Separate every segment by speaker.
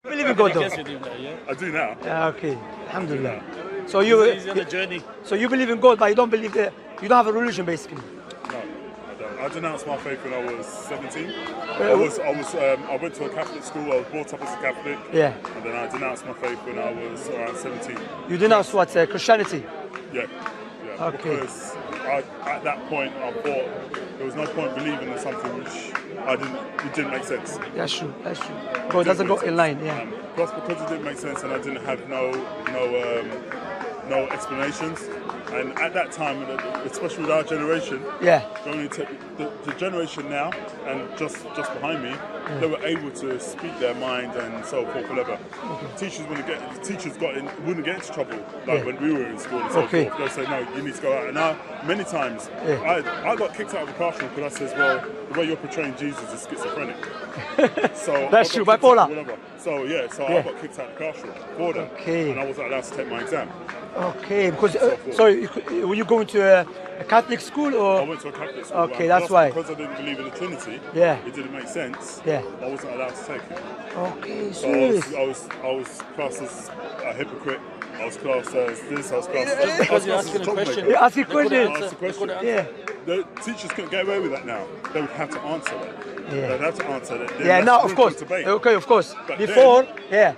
Speaker 1: Believe in God, though.
Speaker 2: Yes, you do that, yeah.
Speaker 3: I do now.
Speaker 1: Yeah, okay. Alhamdulillah. So
Speaker 2: He's on a journey.
Speaker 1: so you believe in God, but you don't believe that you don't have a religion, basically.
Speaker 3: No, I don't. I denounced my faith when I was 17.
Speaker 1: Uh,
Speaker 3: I went to a Catholic school. I was brought up as a Catholic.
Speaker 1: Yeah.
Speaker 3: And then I denounced my faith when I was around 17.
Speaker 1: You denounce what? Christianity?
Speaker 3: Yeah. Yeah.
Speaker 1: Okay.
Speaker 3: Because at that point I thought there was no point believing in something which it didn't make sense.
Speaker 1: That's true. That's true. God doesn't go in line. Yeah.
Speaker 3: Plus, because it didn't make sense and I didn't have no explanations. And at that time, especially with our generation,
Speaker 1: Yeah.
Speaker 3: the generation now and just behind me, they were able to speak their mind and so forth, whatever. Teachers wouldn't get into trouble like when we were in school and so
Speaker 1: Okay.
Speaker 3: forth. They'll say, no, you need to go out. And now, many times, I got kicked out of the classroom because I says, well, the way you're portraying Jesus is schizophrenic. So
Speaker 1: That's
Speaker 3: I
Speaker 1: true,
Speaker 3: got kicked
Speaker 1: bipolar.
Speaker 3: out, whatever. So yeah, I got kicked out of the classroom for that.
Speaker 1: Okay.
Speaker 3: And I wasn't allowed to take my exam.
Speaker 1: Okay. Because were you going to a Catholic school or?
Speaker 3: I went to a Catholic school.
Speaker 1: Okay,
Speaker 3: and
Speaker 1: that's
Speaker 3: plus,
Speaker 1: why.
Speaker 3: Because I didn't believe in the Trinity,
Speaker 1: Yeah.
Speaker 3: it didn't make sense.
Speaker 1: Yeah.
Speaker 3: I wasn't allowed to take it.
Speaker 1: Okay.
Speaker 3: So
Speaker 1: Serious.
Speaker 3: I was classed as a hypocrite. I was classed as this. I was classed
Speaker 2: Just because you're asking a
Speaker 3: troublemaker.
Speaker 2: question.
Speaker 1: You're asking
Speaker 2: They couldn't
Speaker 1: questions.
Speaker 2: answer. They couldn't answer.
Speaker 1: Yeah.
Speaker 3: The teachers couldn't get away with that now. They would have to answer that.
Speaker 1: Yeah.
Speaker 3: They'd have to answer that. Then
Speaker 1: Yeah.
Speaker 3: that's
Speaker 1: Now,
Speaker 3: room
Speaker 1: of
Speaker 3: for
Speaker 1: course.
Speaker 3: debate.
Speaker 1: Okay. Of course.
Speaker 3: But
Speaker 1: Before. Yeah.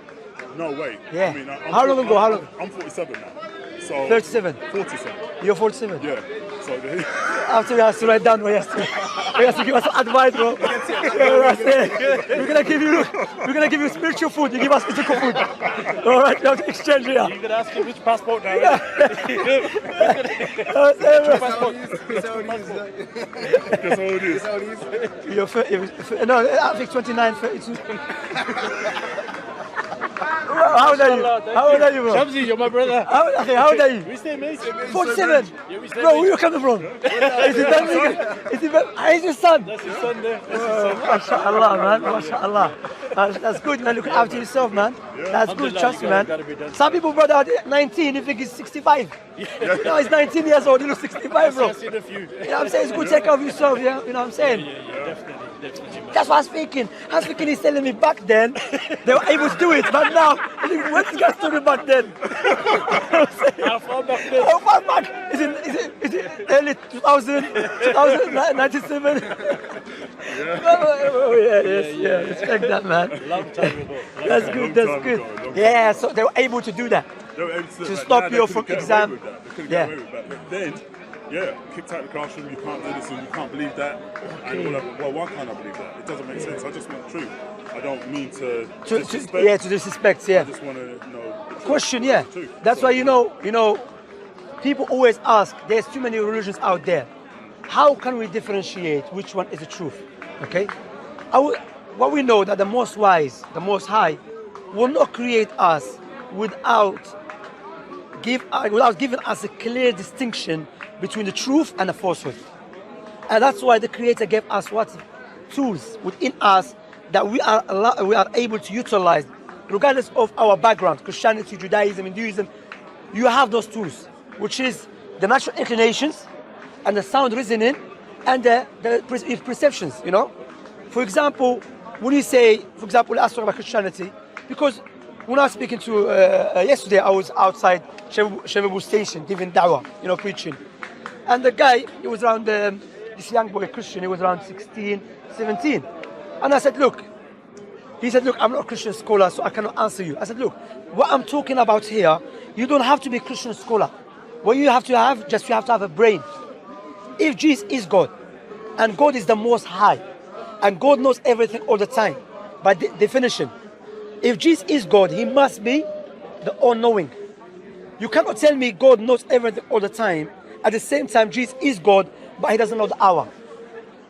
Speaker 3: No way.
Speaker 1: Yeah.
Speaker 3: I mean,
Speaker 1: How long ago? How long?
Speaker 3: I'm 47 now. So
Speaker 1: 37.
Speaker 3: 47.
Speaker 1: You're 47.
Speaker 3: Yeah. So
Speaker 1: After we have to write down what he has to give us advice, bro. We're gonna give you spiritual food. You give us physical food. All right, we have to exchange here.
Speaker 2: You could ask him which passport now. Passport.
Speaker 3: that's all it is.
Speaker 1: No, I think 29, 32. How old are you? How old are you, bro?
Speaker 2: Shamsi, you're my brother.
Speaker 1: How old are you?
Speaker 2: We stay mates.
Speaker 1: 47.
Speaker 2: Yeah, we stay
Speaker 1: Bro, where
Speaker 2: mates.
Speaker 1: you coming from? Is it that? Is it your son?
Speaker 2: That's his son there. That's his son.
Speaker 1: MashaAllah, man. MashaAllah. That's good, man. Look after yourself, man. That's good.
Speaker 2: Alhamdulillah,
Speaker 1: Trust
Speaker 2: you
Speaker 1: me, man.
Speaker 2: gotta be done.
Speaker 1: Some people, brother, are 19, you think he's 65. No, he's 19 years old. He looks 65, bro.
Speaker 2: I've seen a few.
Speaker 1: You know what I'm saying? It's good. Take care of yourself, yeah? You know what I'm saying?
Speaker 2: Yeah, definitely, man.
Speaker 1: That's what I was thinking. I was thinking he's telling me back then they were able to do it, but now, what's the guy doing back then?
Speaker 2: How far back then?
Speaker 1: How far back? Is it early 2000, 2097? Oh, yeah. Respect that, man.
Speaker 2: Long time ago.
Speaker 1: That's
Speaker 3: Long
Speaker 1: good, that's
Speaker 3: time
Speaker 1: good.
Speaker 3: ago, long
Speaker 1: Yeah, so they were able to do that.
Speaker 3: They were able
Speaker 1: To
Speaker 3: like,
Speaker 1: stop
Speaker 3: now
Speaker 1: you
Speaker 3: they
Speaker 1: from
Speaker 3: couldn't get
Speaker 1: exam.
Speaker 3: away with that. They couldn't
Speaker 1: Yeah.
Speaker 3: get away with that. But then, yeah, kicked out of the classroom, you can't do this and you can't believe that. And whatever. Well, why can't I believe that? It doesn't make sense. I just want the truth. I don't mean to disrespect.
Speaker 1: To disrespect,
Speaker 3: I
Speaker 1: yeah.
Speaker 3: just want to know the truth.
Speaker 1: Question, yeah.
Speaker 3: The truth.
Speaker 1: That's
Speaker 3: So,
Speaker 1: why you know, people always ask. There's too many religions out there. How can we differentiate which one is the truth? Okay. What we know that the Most Wise, the Most High, will not create us without giving us a clear distinction between the truth and the falsehood. And that's why the Creator gave us what tools within us that we are able to utilize, regardless of our background, Christianity, Judaism, Hinduism. You have those tools, which is the natural inclinations and the sound reasoning and the perceptions. You know, for example, when you say, for example, let's talk about Christianity, because when I was speaking to yesterday, I was outside Shemebu station giving da'wah, preaching, and the guy, he was around this young boy Christian, he was around 16, 17, and I said, look. He said, look, I'm not a Christian scholar, so I cannot answer you. I said, look, what I'm talking about here, you don't have to be a Christian scholar. What you have to have, you have to have a brain. If Jesus is God, and God is the Most High, and God knows everything all the time, by definition, if Jesus is God, he must be the all-knowing. You cannot tell me God knows everything all the time, at the same time Jesus is God, but he doesn't know the hour.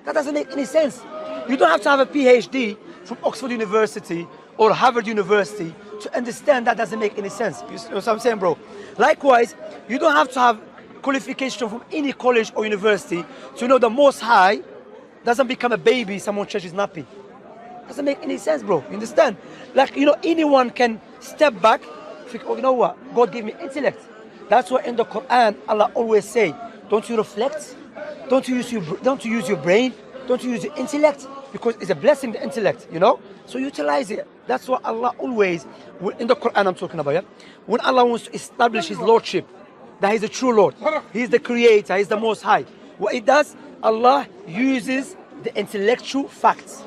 Speaker 1: That doesn't make any sense. You don't have to have a PhD from Oxford University or Harvard University to understand that doesn't make any sense. You know what I'm saying, bro? Likewise, you don't have to have qualification from any college or university to know the Most High doesn't become a baby, someone changes nappy. Doesn't make any sense, bro. You understand? Like, anyone can step back, think, oh, you know what? God gave me intellect. That's why in the Quran, Allah always say, don't you reflect? Don't you use your brain? Don't use your intellect, because it's a blessing, the intellect, So utilize it. That's what Allah always, in the Quran I'm talking about, yeah? When Allah wants to establish His Lordship, that He's the true Lord, He's the Creator, He's the Most High. What He does, Allah uses the intellectual facts.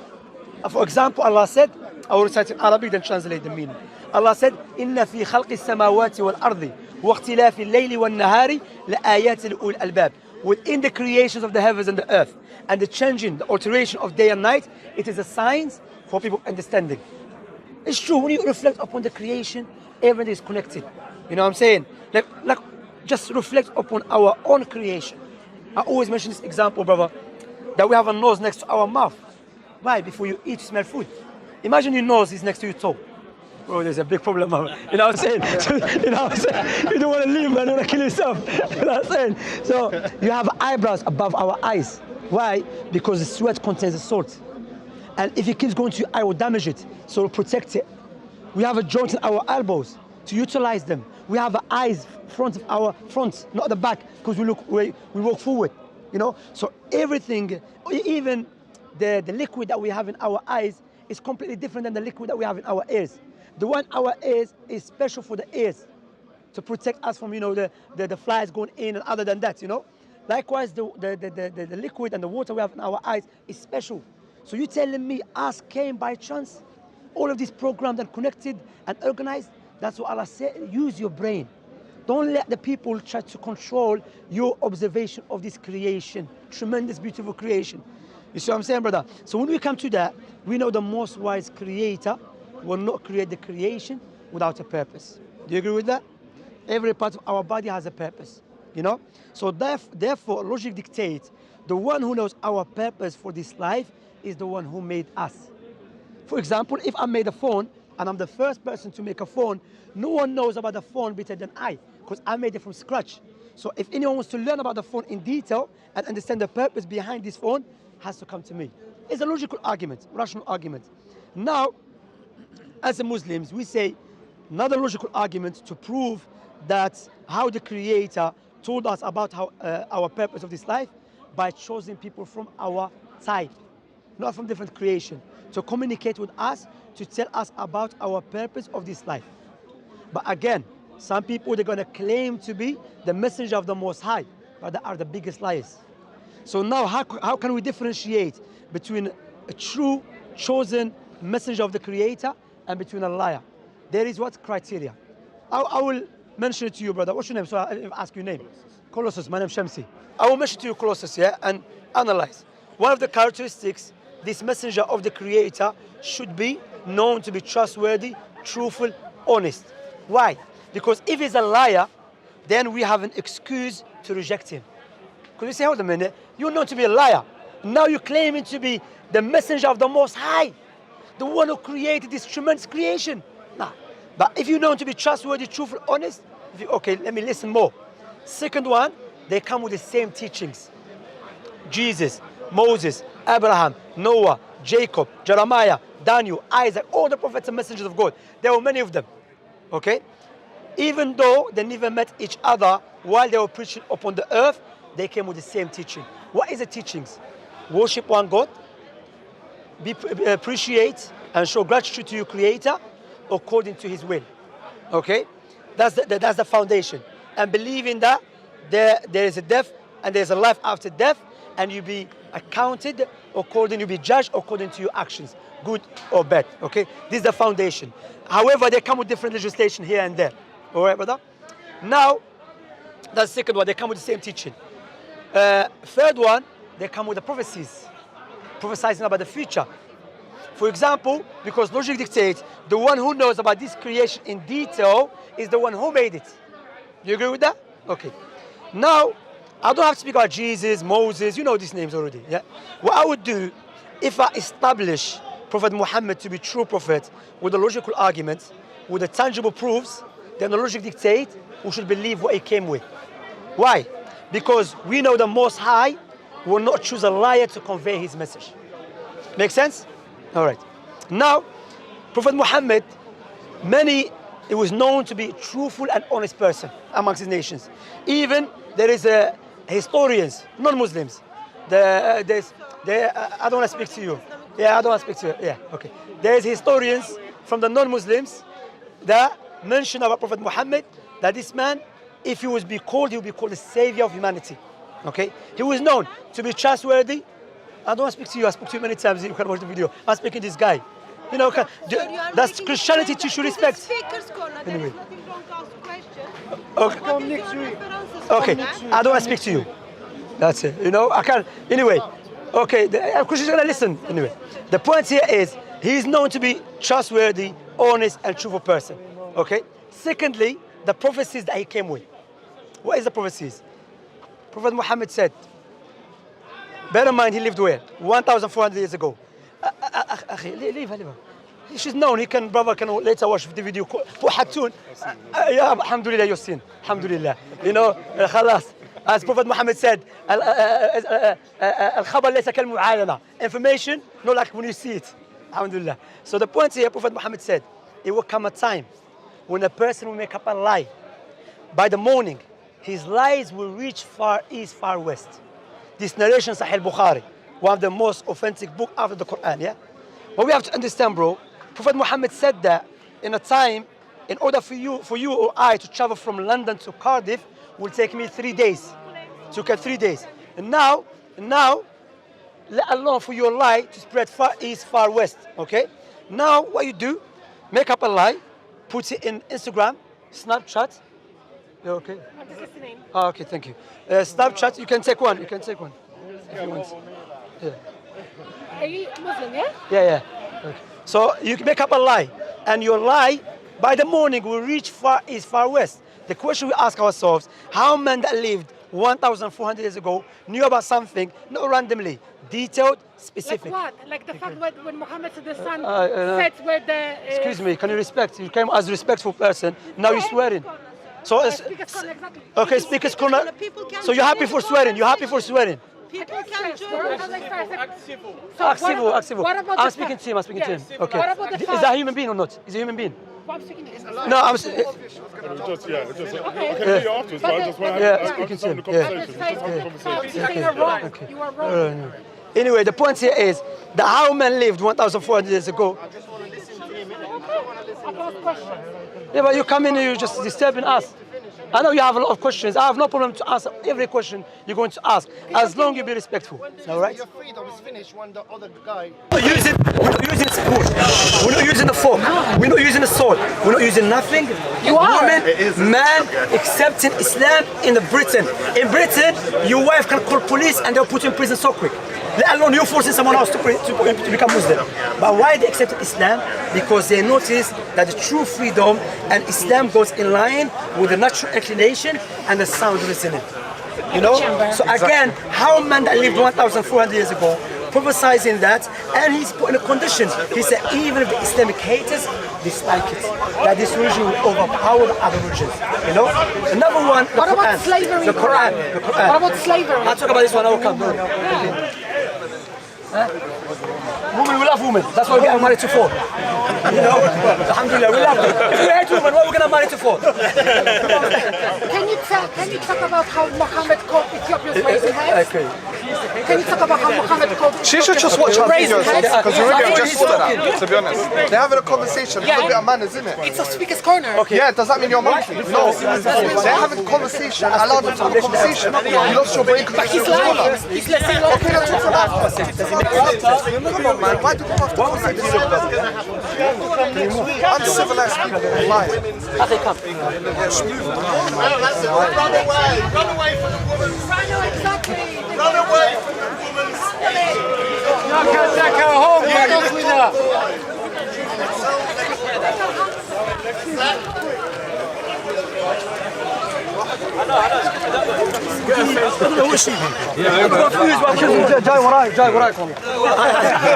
Speaker 1: For example, Allah said, I will recite in Arabic, then translate the meaning. Allah said, إِنَّ فِي خَلْقِ السَّمَاوَاتِ وَالْأَرْضِ وَاخْتِلَافِ اللَّيْلِ وَالنَّهَارِ لَآيَاتٍ لِأُولِي الْأَلْبَابِ. Within the creations of the heavens and the earth, and the changing, the alteration of day and night, it is a signs for people understanding. It's true, when you reflect upon the creation, everything is connected. You know what I'm saying? Like just reflect upon our own creation. I always mention this example, brother, that we have a nose next to our mouth. Why? Before you eat, you smell food. Imagine your nose is next to your toe. Bro, there's a big problem, man. You know what I'm saying? So, you know what I'm saying? You don't want to leave, man. You want to kill yourself. You know what I'm saying? So you have eyebrows above our eyes. Why? Because the sweat contains the salt. And if it keeps going to your eye, it will damage it. So protect it. We have a joint in our elbows to utilize them. We have eyes front of our front, not the back, because we walk forward. So everything, even the liquid that we have in our eyes is completely different than the liquid that we have in our ears. The one in our ears is special for the ears, to protect us from the flies going in, and other than that, Likewise, the liquid and the water we have in our eyes is special. So you telling me us came by chance? All of this programmed and connected and organized? That's what Allah said. Use your brain. Don't let the people try to control your observation of this creation. Tremendous, beautiful creation. You see what I'm saying, brother? So when we come to that, we know the most wise creator will not create the creation without a purpose. Do you agree with that? Every part of our body has a purpose. So therefore, logic dictates the one who knows our purpose for this life is the one who made us. For example, if I made a phone and I'm the first person to make a phone, no one knows about the phone better than I, because I made it from scratch. So if anyone wants to learn about the phone in detail and understand the purpose behind this phone, has to come to me. It's a logical argument, rational argument. Now, as a Muslims, we say another logical argument to prove that how the Creator told us about our purpose of this life, by choosing people from our type, not from different creation, to communicate with us, to tell us about our purpose of this life. But again, some people, they're going to claim to be the messenger of the Most High, but they are the biggest liars. So now how can we differentiate between a true chosen messenger of the Creator and between a liar? There is what criteria? I will mention it to you, brother. What's your name? So I'll ask your name. Colossus. My name is Shamsi. I will mention to you Colossus, yeah, and analyze. One of the characteristics, this messenger of the Creator should be known to be trustworthy, truthful, honest. Why? Because if he's a liar, then we have an excuse to reject him. Because you say, hold a minute, you're known to be a liar. Now you're claiming to be the messenger of the Most High, the one who created this tremendous creation. Nah. But if you're known to be trustworthy, truthful, honest, okay, let me listen more. Second one, they come with the same teachings. Jesus, Moses, Abraham, Noah, Jacob, Jeremiah, Daniel, Isaac, all the prophets and messengers of God. There were many of them. Okay? Even though they never met each other while they were preaching upon the earth, they came with the same teaching. What is the teachings? Worship one God, appreciate and show gratitude to your Creator according to His will. Okay? That's the foundation. And believing that there is a death and there's a life after death, and you be accounted according, you be judged according to your actions, good or bad. Okay? This is the foundation. However, they come with different legislation here and there. All right, brother? Now, that's the second one. They come with the same teaching. Third one, they come with the prophecies, prophesying about the future. For example, because logic dictates the one who knows about this creation in detail is the one who made it. You agree with that? Okay. Now, I don't have to speak about Jesus, Moses, you know these names already. Yeah. What I would do, if I establish Prophet Muhammad to be true prophet with a logical argument, with the tangible proofs, then the logic dictates we should believe what he came with. Why? Because we know the Most High will not choose a liar to convey his message. Make sense? All right. Now, Prophet Muhammad, it was known to be a truthful and honest person amongst his nations. Even there is historians, non-Muslims. There's I don't want to speak to you. Yeah, I don't want to speak to you. Yeah, okay. There's historians from the non-Muslims that mention about Prophet Muhammad that this man, if he would be called, he would be called the savior of humanity. Okay? He was known to be trustworthy. I don't want to speak to you. I spoke to you many times. You can watch the video. I'm speaking to this guy. You know, that's Christianity to show respect.
Speaker 4: Speaker's corner. There
Speaker 1: Anyway.
Speaker 4: is nothing wrong to ask questions.
Speaker 1: Okay.
Speaker 4: What is your references?
Speaker 1: Okay, I don't want to speak to you. That's it. You know, I can't. Anyway, okay, of course, he's going to listen. Anyway, the point here is he is known to be trustworthy, honest, and truthful person. Okay? Secondly, the prophecies that he came with. What is the prophecies? Prophet Muhammad said, bear in mind, he lived where? 1,400 years ago. Leave her. She's known. Brother can later watch the video. Put Hatun. Yeah, alhamdulillah, you've seen. Alhamdulillah. You know, khalas. As Prophet Muhammad said, al-khabar laysa kal-mu'ayana. Information, not like when you see it. Alhamdulillah. So the point here, Prophet Muhammad said, it will come a time when a person will make up a lie. By the morning, his lies will reach far east, far west. This narration, Sahih Bukhari, one of the most authentic book after the Quran, yeah? What we have to understand, bro, Prophet Muhammad said that in a time, in order for you or I to travel from London to Cardiff, will take me 3 days. Took us 3 days. And now, let alone for your lie to spread far east, far west, okay? Now, what you do, make up a lie, put it in Instagram, Snapchat. You okay?
Speaker 4: I'm just listening.
Speaker 1: Oh, okay, thank you. Snapchat, you can take one. If you want. Yeah.
Speaker 4: Are you Muslim, yeah?
Speaker 1: Yeah. Okay. So you can make up a lie, and your lie by the morning will reach far east, far west. The question we ask ourselves: how men that lived 1,400 years ago knew about something, not randomly, detailed, specific?
Speaker 4: Like what? Like the fact when Muhammad said the sun
Speaker 1: no.
Speaker 4: sets where the...
Speaker 1: Excuse me, can you respect? You came as a respectful person. Now you're swearing. So it's,
Speaker 4: Speaker's corner, exactly.
Speaker 1: okay, speaker's corner. So you're happy for swearing? You're happy for swearing?
Speaker 4: People can join.
Speaker 1: Act civil.
Speaker 4: What about
Speaker 1: I'm
Speaker 4: the
Speaker 1: speaking
Speaker 4: fact-
Speaker 1: to him. I'm speaking to him.
Speaker 4: Yes.
Speaker 1: Okay.
Speaker 4: What about the
Speaker 1: Is
Speaker 4: fact-
Speaker 1: that a human being or not? Is he a human being?
Speaker 4: What I'm speaking is
Speaker 1: No, I'm.
Speaker 3: Just, I can
Speaker 4: Okay.
Speaker 3: hear you afterwards, but I just want to
Speaker 1: Yeah,
Speaker 3: have
Speaker 1: speaking to
Speaker 3: a
Speaker 1: him.
Speaker 3: conversation.
Speaker 1: Yeah.
Speaker 3: Just have a conversation.
Speaker 4: You are wrong.
Speaker 1: Okay.
Speaker 4: You are wrong.
Speaker 1: Anyway, the point here is that how men lived 1,400 years ago. Yeah, but you come in and you're just disturbing us. I know you have a lot of questions. I have no problem to answer every question you're going to ask, as long as you be respectful. All right?
Speaker 5: Your freedom is finished when the other guy.
Speaker 1: We're not using spoon. We're not using the fork. We're not using the sword. We're not using nothing.
Speaker 4: You are.
Speaker 1: Woman, man, accepting Islam in Britain. In Britain, your wife can call police and they'll put you in prison so quick. Let alone you forcing someone else to become Muslim. But why they accepted Islam? Because they noticed that the true freedom and Islam goes in line with the natural inclination and the sound reasoning. You know? So again, how man that lived 1,400 years ago, prophesizing that, and he's put in a condition. He said even if the Islamic haters dislike it, that this religion will overpower the other religions. You know? Another one, the
Speaker 4: What
Speaker 1: Quran.
Speaker 4: about slavery?
Speaker 1: The Quran. The Quran.
Speaker 4: What about slavery?
Speaker 1: I'll talk about this one, I will come. Women, we love women. That's why we get married to four. You know? Alhamdulillah, we love them. If we hate women, what are we going to marry to for?
Speaker 4: Can you talk about how Muhammad called Ethiopians raising heads?
Speaker 1: Okay.
Speaker 4: Can you talk about how Muhammad called
Speaker 5: She should just watch her
Speaker 4: raising
Speaker 5: videos
Speaker 4: heads?
Speaker 5: because you already
Speaker 1: Yeah.
Speaker 5: just saw that, to be honest. They're having a conversation, it's a bit of manners, isn't it?
Speaker 4: It's a speaker's corner.
Speaker 1: Okay.
Speaker 5: Yeah, does that mean you're monkey? No. They're having a conversation, allow them to have a conversation. You lost your brain because
Speaker 4: He's lying. He's listening.
Speaker 5: Okay, let's talk about that. Come on, man. Why do we have to conversate this? Uncivilized people lie.
Speaker 1: Okay, come.
Speaker 6: Run away! Run away from the woman!
Speaker 4: Exactly.
Speaker 6: Run away from the woman's
Speaker 1: جاي وراي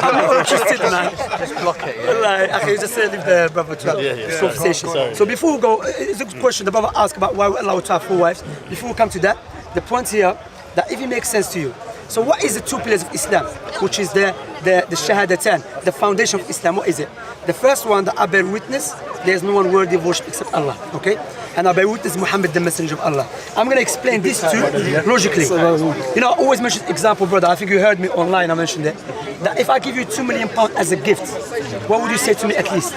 Speaker 1: I'm not interested, man. Just block it, yeah. Okay, just leave the brother to have conversation. So before we go, it's a good question. The brother asked about why we're allowed to have 4 wives. Before we come to that, the point here, that if it makes sense to you, So what is the two pillars of Islam? Which is the Shahadatan, the foundation of Islam. What is it? The first one, that I bear witness, there is no one worthy of worship except Allah. Okay? And I bear witness Muhammad, the messenger of Allah. I'm going to explain these two logically. You know, I always mention example, brother. I think you heard me online, I mentioned it. That if I give you £2 million as a gift, what would you say to me at least?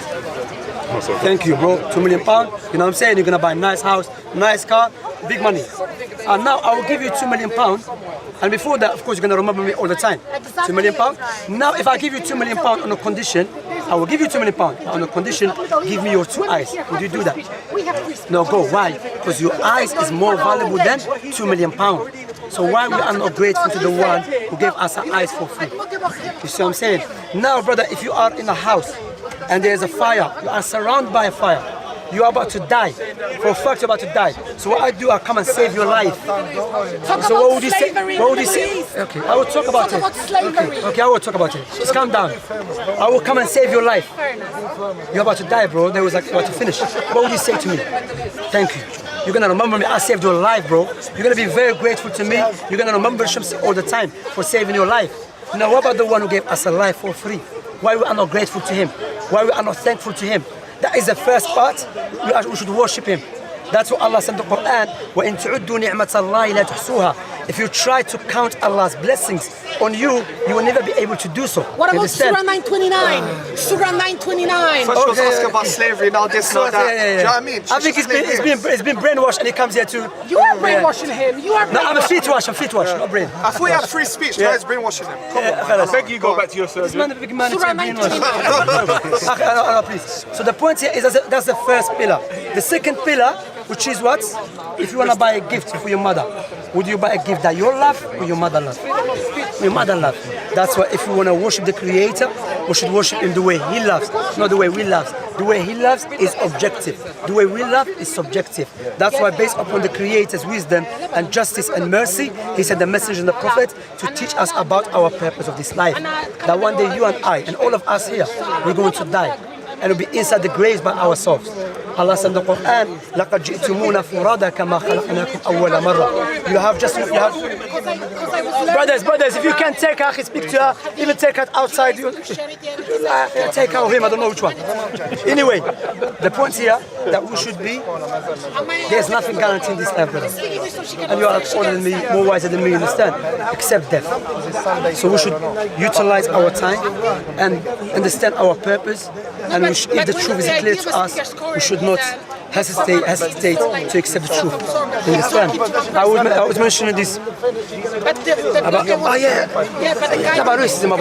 Speaker 1: Thank you, bro. £2 million. You know what I'm saying? You're going to buy a nice house, nice car, big money. And now I will give you £2 million. And before that, of course, you're going to remember me all the time. £2 million. Now, if I give you £2 million on a condition, I will give you £2 million on a condition, give me your 2 eyes. Would you do that? No, go. Why? Because your eyes is more valuable than £2 million. So why we are not grateful to the one who gave us our eyes for free? You see what I'm saying? Now, brother, if you are in a house and there's a fire, you are surrounded by a fire, you are about to die. For a fact, you're about to die. So what I do, I come and save your life. So what would you say? What would you say? Okay, I will talk about it. Okay, I will talk about it. Just calm down. I will come and save your life. You're about to die, bro. There was like about to finish. What would you say to me? Thank you. You're gonna remember me. I saved your life, bro. You're gonna be very grateful to me. You're gonna remember Shamsi all the time for saving your life. Now, what about the one who gave us a life for free? Why we are not grateful to him? Why we are not thankful to him? That is the first part. We should worship him. That's what Allah said in the Quran. وَإِن تُعُدُّوا نِعْمَةَ اللَّهِ لَا تُحْصُوهَا. If you try to count Allah's blessings on you, you will never be able to do so.
Speaker 4: What about Surah 929? Surah 929.
Speaker 5: First was asking about slavery, now this, now that. Do you know what I mean?
Speaker 1: I think it's been brainwashed, and he comes here to.
Speaker 4: You are brainwashing him. You are.
Speaker 1: No, I'm free to wash. I'm free to wash, not brain.
Speaker 5: I thought you had free speech. Why is brainwashing him? Come on,
Speaker 3: I beg you go back to your
Speaker 1: This
Speaker 3: surgery.
Speaker 1: man, the big man, is
Speaker 4: Surah
Speaker 1: being brainwashed.
Speaker 4: 929.
Speaker 1: No, please. So the point here is that's the first pillar. The second pillar, which is what? If you want to buy a gift for your mother, would you buy a gift that you love or your mother love? Your mother love. That's why if you want to worship the Creator, we should worship Him the way He loves, not the way we love. The way He loves is objective. The way we love is subjective. That's why based upon the Creator's wisdom and justice and mercy, He sent the messenger and the prophet to teach us about our purpose of this life. That one day you and I and all of us here, we're going to die. And we'll be inside the graves by ourselves. Allah said in the Quran, لَقَدْ جِئْتُمُونَ فُرَادًا كَمَا خَلَقْنَاكُمْ أَوَّلَ مَرَّةٍ. You have brothers, if you can take her, speak to her, even take her outside. Take her or him, I don't know which one. Anyway, the point here that we should be, there's nothing guaranteed in this life, brother. And you are older than me, more wiser than me, you understand? Except death. So we should utilize our time and understand our purpose. And we should, if the truth is clear to us, we should not hesitate to accept the truth. You understand? I was mentioning this about about racism.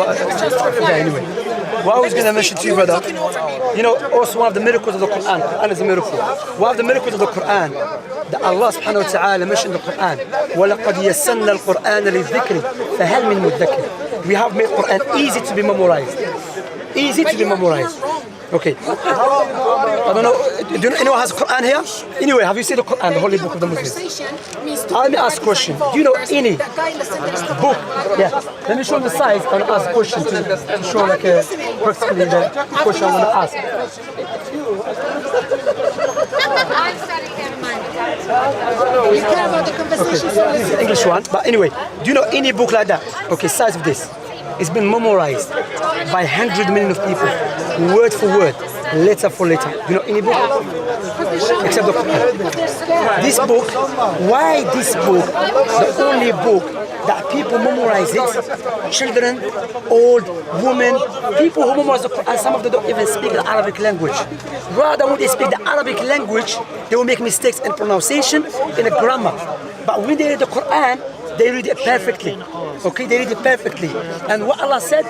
Speaker 1: Anyway, what I was going to mention to you, brother, you know, also one of the miracles of the Quran. Quran is a miracle. One of the miracles of the Quran that Allah subhanahu wa ta'ala mentioned in the Quran. وَلَقَدْ يَسَّنَّا الْقُرْآنَ لِلذِّكْرِ فَهَلْ مِن مُدَّكِرٍ. We have made Quran easy to be memorized. Easy to be memorized. Okay. I don't know. Do you know anyone has a Quran here? Anyway, have you seen the Quran, the holy book of the Muslims? Let me ask a question. Do you know any book? Yeah. Let me show you the size and ask a question to show like practically the question I want to ask.
Speaker 4: You care about the conversation.
Speaker 1: Okay. This is the English one. But anyway, do you know any book like that? Okay, size of this. It's been memorized by 100 million of people, word for word, letter for letter. You know any book? Except the Quran. This book, why this book, the only book that people memorize it, children, old, women, people who memorize the Quran, some of them don't even speak the Arabic language. Rather, when they speak the Arabic language, they will make mistakes in pronunciation, in the grammar. But when they read the Quran, they read it perfectly. Okay, they read it perfectly. And what Allah said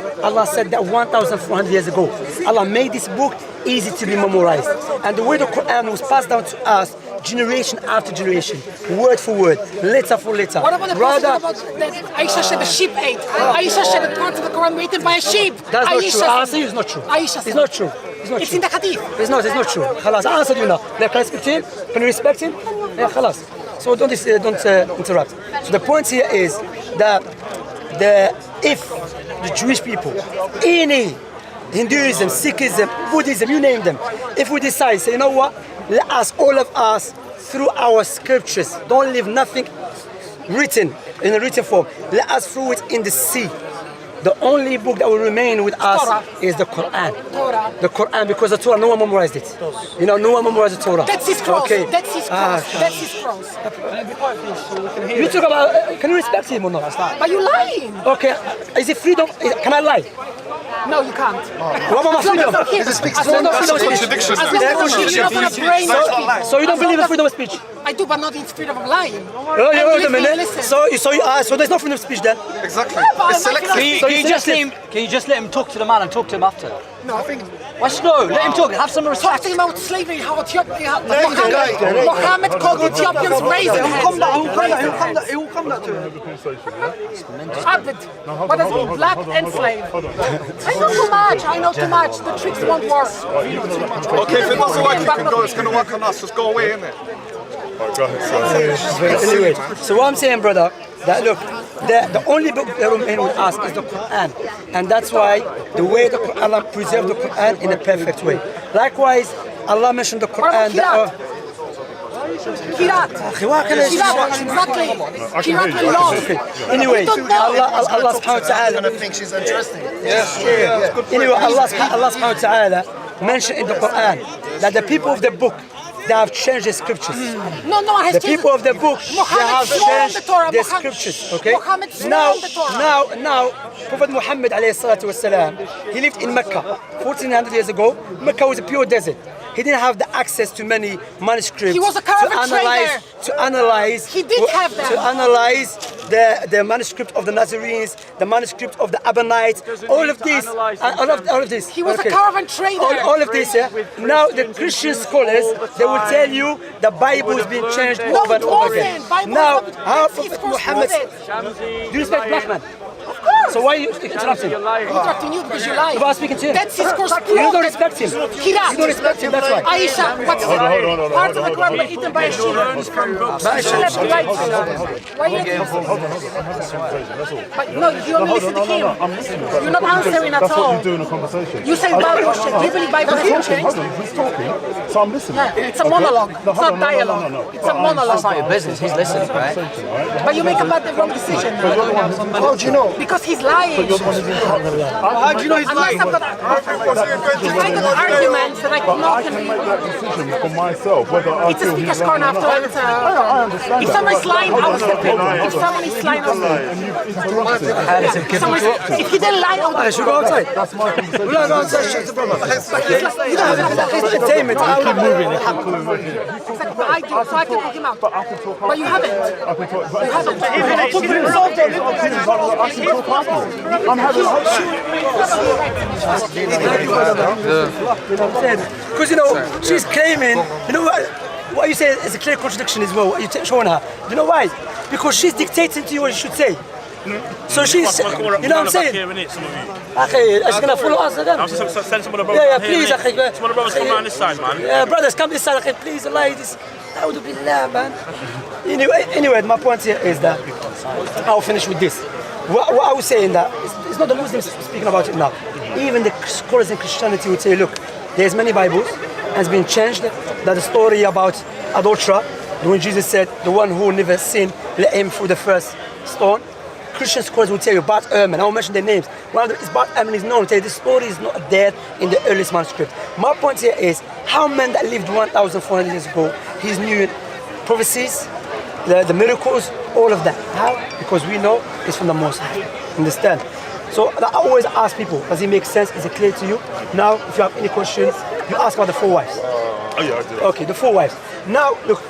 Speaker 1: that 1,400 years ago, Allah made this book easy to be memorized. And the way the Quran was passed down to us, generation after generation, word for word, letter for letter.
Speaker 4: What about the prophet about that Aisha said the sheep ate? Aisha said the part of the Quran written by a sheep.
Speaker 1: That's not true. I answer you, it's not true.
Speaker 4: Aisha
Speaker 1: it's not true. It's not
Speaker 4: it's
Speaker 1: true.
Speaker 4: in the hadith.
Speaker 1: It's not true. Khalas, I answered you now. Can I respect him? Can you respect him? Yeah, khalas. So don't interrupt. So the point here is that if the Jewish people, any Hinduism, Sikhism, Buddhism, you name them, if we decide, say, you know what, let us, all of us, through our scriptures, don't leave nothing written in a written form. Let us throw it in the sea. The only book that will remain with us
Speaker 4: Torah.
Speaker 1: is the Quran.
Speaker 4: Torah.
Speaker 1: The Quran, because the Torah, no one memorized it. You know, no one memorized the Torah.
Speaker 4: That's his cross.
Speaker 1: Okay.
Speaker 4: That's his cross. That's his cross.
Speaker 1: You talk about, can you respect him or not?
Speaker 4: But you're lying.
Speaker 1: Okay, is it freedom? Can I lie?
Speaker 4: No, you can't.
Speaker 1: What about my
Speaker 4: As long
Speaker 1: freedom?
Speaker 4: as
Speaker 5: It speaks
Speaker 4: as
Speaker 5: to
Speaker 4: long as
Speaker 5: that's a
Speaker 4: you're
Speaker 5: contradiction.
Speaker 4: as long as you're not gonna brain speak.
Speaker 1: So you don't
Speaker 4: As
Speaker 1: believe in
Speaker 4: long
Speaker 1: freedom of speech?
Speaker 4: I do, but not in freedom of lying.
Speaker 1: Oh,
Speaker 4: And
Speaker 1: wait a
Speaker 4: listen,
Speaker 1: minute.
Speaker 4: listen.
Speaker 1: So there's no freedom of speech then?
Speaker 5: Exactly.
Speaker 4: Yeah, but
Speaker 5: It's
Speaker 4: I'm not
Speaker 5: selective.
Speaker 4: gonna-
Speaker 1: So
Speaker 7: Can you
Speaker 1: you
Speaker 7: just
Speaker 1: said-
Speaker 7: let him? Can you just let him talk to the man and talk to him after?
Speaker 4: No, I think
Speaker 7: No, let him talk. Have some respect.
Speaker 4: talking about slavery, how Ethiopia, Mohammed called Ethiopians raisin heads.
Speaker 5: He will come back to it.
Speaker 4: Abed. What does it mean? Black and slave. I know too much. I know too much. The tricks won't work.
Speaker 5: Okay, if it doesn't work, you can go. It's going to work on us. Just go away, innit?
Speaker 3: Alright, go ahead, sorry.
Speaker 1: Anyway, so what I'm saying, brother, that look, the only book that remains with us is the Quran, and that's why the way Allah preserved the Quran in a perfect way. Likewise, Allah mentioned the Quran that.
Speaker 4: Kirat. Kirat, exactly. Kirat and love.
Speaker 1: Okay. Anyway,
Speaker 4: You don't know.
Speaker 1: Allah subhanahu wa ta'ala.
Speaker 6: I think she's interesting.
Speaker 1: Anyway, Allah subhanahu wa ta'ala mentioned in the Quran that the people of the book, they have changed the scriptures.
Speaker 4: No, no one has
Speaker 1: The
Speaker 4: changed
Speaker 1: people of the book, they
Speaker 4: Muhammad
Speaker 1: have
Speaker 4: swore on
Speaker 1: changed
Speaker 4: the Torah.
Speaker 1: the
Speaker 4: Muhammad-
Speaker 1: scriptures. Okay.
Speaker 4: Muhammad swore on the Torah.
Speaker 1: Now, Prophet Muhammad alayhi salatu wasalam, he lived in Mecca 1400 years ago. Mecca was a pure desert. He didn't have the access to many manuscripts.
Speaker 4: He was a caravan trader.
Speaker 1: To analyze.
Speaker 4: He did have that.
Speaker 1: To analyze the manuscript of the Nazarenes, the manuscript of the Ammonites, all of these, all of this.
Speaker 4: He was a caravan trader.
Speaker 1: All of this, yeah. Now the Christian scholars, they will tell you the Bible has been changed
Speaker 4: No,
Speaker 1: over and
Speaker 4: it
Speaker 1: over again.
Speaker 4: wasn't. Bible
Speaker 1: Now,
Speaker 4: was not-
Speaker 1: how
Speaker 4: That's his
Speaker 1: Prophet
Speaker 4: first
Speaker 1: Muhammad,
Speaker 4: prophet.
Speaker 1: do you respect black man?
Speaker 4: Of course.
Speaker 1: So why are you interrupting?
Speaker 4: I'm interrupting you because you lie.
Speaker 1: But I'm speaking to him.
Speaker 4: That's his first
Speaker 1: You don't
Speaker 4: prophet.
Speaker 1: respect him.
Speaker 4: Kirat.
Speaker 1: You don't respect him, that's why.
Speaker 4: Aisha, what's
Speaker 3: Hold on.
Speaker 4: Parts of the Quran were eaten by a sheep. Left, right. Why you But no, you only listen to him. You're not answering at
Speaker 3: That's what
Speaker 4: all.
Speaker 3: you do in a conversation.
Speaker 4: You say Bible was changed. Do you believe Bible was changed?
Speaker 3: Hold on, he's talking, so I'm listening.
Speaker 4: Yeah, it's a monologue.
Speaker 3: No,
Speaker 4: It's
Speaker 3: hold
Speaker 4: not
Speaker 3: on,
Speaker 4: dialogue.
Speaker 3: no.
Speaker 4: It's a monologue.
Speaker 7: It's not your business. He's listening, right?
Speaker 4: But you make about the wrong decision.
Speaker 5: How do you know?
Speaker 4: Because he's lying.
Speaker 5: How do you know he's
Speaker 4: Unless
Speaker 5: lying?
Speaker 4: I've got arguments that I can
Speaker 3: For myself, whether I
Speaker 4: It's a
Speaker 3: feel
Speaker 4: speaker's
Speaker 3: he's
Speaker 4: corner
Speaker 3: lying or
Speaker 4: after
Speaker 3: not. I understand
Speaker 4: If
Speaker 3: that.
Speaker 4: someone's lying, I'll step in. If someone is lying, I'll step
Speaker 3: And you've interrupted.
Speaker 4: in. If he didn't lie, I'll
Speaker 1: I should go outside.
Speaker 3: That's my conversation.
Speaker 1: We're not going outside, shut the brother. You don't have entertainment. Keep moving.
Speaker 4: Exactly. I do, so I can put him out.
Speaker 3: I can talk
Speaker 4: But you haven't.
Speaker 3: I can talk.
Speaker 4: You haven't.
Speaker 3: I'm having.
Speaker 1: Because you know, she's claiming, you know what you say is a clear contradiction as well, what you're showing her. You know why? Because she's dictating to you what you should say. So she's, you know what I'm saying? Okay, she's gonna follow us again.
Speaker 2: Send some of the brothers
Speaker 1: Yeah,
Speaker 2: down here,
Speaker 1: please,
Speaker 2: innit?
Speaker 1: akhi.
Speaker 2: Some of the brothers come around this side, man.
Speaker 1: Yeah, brothers, come this side, akhi, please, ladies. A'udhu billah, man. Anyway, my point here is that I'll finish with this. What I was saying that it's not the Muslims speaking about it now. Even the scholars in Christianity would say, look, there's many Bibles has been changed. That the story about adulterer, when Jesus said, the one who never sinned, let him through the first stone. Christian scholars will tell you, Bart Ehrman, I won't mention their names. One of them is Bart Ehrman is known to tell you this story is not there in the earliest manuscript. My point here is how men that lived 1,400 years ago, he's knew prophecies, the miracles, all of that. How? Because we know it's from the Most High. Understand? So I always ask people, does it make sense? Is it clear to you? Now, if you have any questions, you ask about the 4 wives.
Speaker 3: Oh yeah, I do.
Speaker 1: Okay, the 4 wives. Now, look,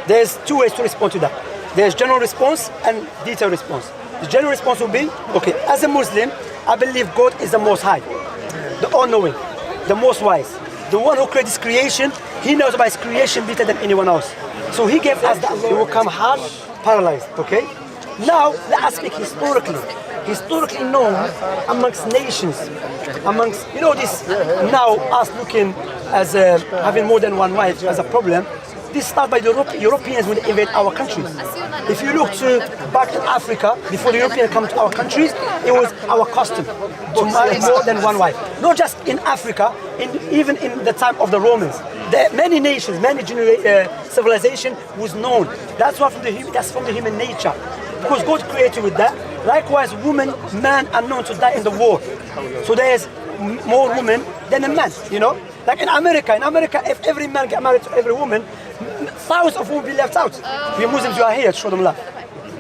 Speaker 1: there's 2 ways to respond to that. There's general response and detailed response. The general response will be, okay, as a Muslim, I believe God is the Most High, the all-knowing, the most wise, the one who created this creation. He knows about his creation better than anyone else. So he gave us that we will come hard, paralyzed, okay? Now, let us speak historically. Historically known amongst nations, amongst, you know, this now us looking as having more than one wife as a problem. This started by the Europeans when they invade our countries. If you look to back in Africa, before the Europeans come to our countries, it was our custom to marry more than one wife. Not just in Africa, even in the time of the Romans. Many nations, many civilization was known. That's from the human nature. Because God created with that. Likewise, women, man are known to die in the war. So there's more women than a man, you know? Like in America, if every man get married to every woman, thousands of women will be left out. We Muslims, you are here to show them love.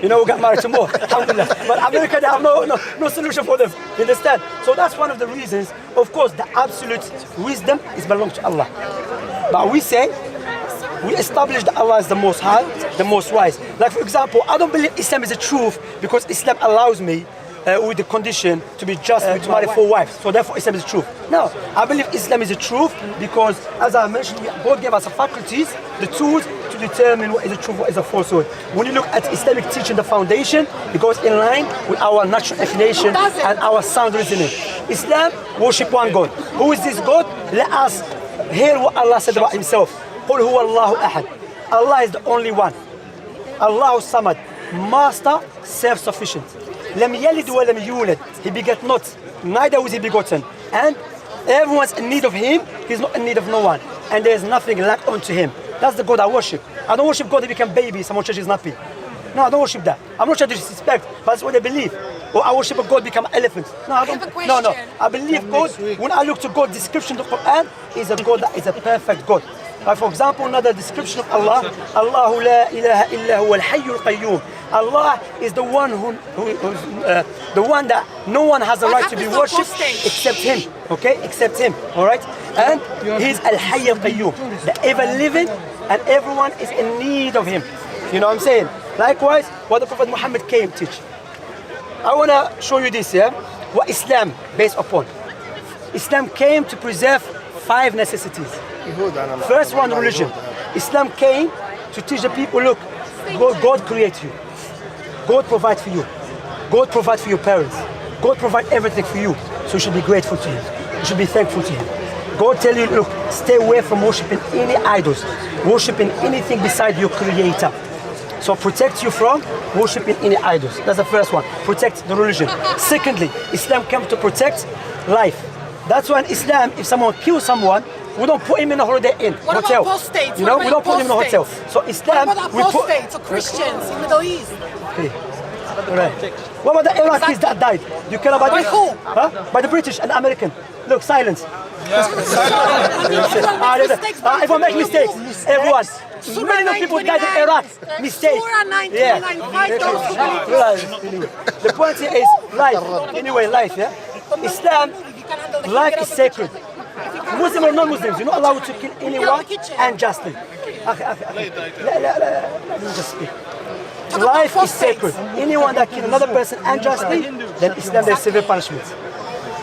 Speaker 1: You know, we got married to more, alhamdulillah. But America, they have no solution for them, you understand? So that's one of the reasons. Of course, the absolute wisdom is belongs to Allah. But we say, we establish that Allah is the most high, the most wise. Like for example, I don't believe Islam is the truth because Islam allows me with the condition to be just to marry 4 wives. So therefore Islam is the truth. No, I believe Islam is the truth because as I mentioned, God gave us the faculties, the tools to determine what is the truth, what is the falsehood. When you look at Islamic teaching, the foundation, it goes in line with our natural inclination and our sound reasoning. Islam worship one God. Who is this God? Let us hear what Allah said about himself. قُلْ هُوَ اللَّهُ أَحَدٌ. Allah is the only one. Allahu Samad, Master, self-sufficient. لَمْ يَلِدْ وَلَمْ يُولَدْ. He begat not, neither was he begotten. And everyone's in need of him, he's not in need of no one. And there is nothing lacked unto him. That's the God I worship. I don't worship God to become baby, someone changes nappy. No, I don't worship that. I'm not trying to disrespect, but that's what they believe. Or I worship a God become an elephant. No, I don't. No. I believe God, when I look to God's description of the Quran, is a God that is a perfect God. Like for example, another description of Allah, Allahu la ilaha illa huwa al-hayyul qayyum. Allah is the one the one that no one has a right to be worshipped except Him. Okay, except Him. All right, and He's al-hayy al-qayyum, the ever living, and everyone is in need of Him. You know what I'm saying? Likewise, what the Prophet Muhammad came to teach. I want to show you this. Yeah, what Islam based upon. Islam came to preserve 5 necessities. First one, religion. Islam came to teach the people, look, God created you. God provides for you. God provides for your parents. God provides everything for you. So you should be grateful to Him. You should be thankful to Him. God tell you, look, stay away from worshiping any idols, worshiping anything beside your Creator. So protect you from worshiping any idols. That's the first one. Protect the religion. Secondly, Islam came to protect life. That's why in Islam, if someone kills someone, we don't put him in a holiday inn, hotel.
Speaker 4: About apostates?
Speaker 1: You know, we don't put him in a hotel. So Islam,
Speaker 4: what about apostates or Christians in the Middle East?
Speaker 1: Okay. Right. What about the Iraqis that died? You care about
Speaker 4: By
Speaker 1: it?
Speaker 4: who?
Speaker 1: Huh? By the British and American. Look, silence. If I make mistakes, everyone. Millions of people died in Iraq. Mistakes. Yeah. The point here is life. Anyway, life. Yeah. Islam, life is sacred. Muslim or non-Muslims, you're not allowed to kill anyone unjustly. Let me just speak. Life is sacred. Anyone that kills another person unjustly, then Islam there's severe punishment.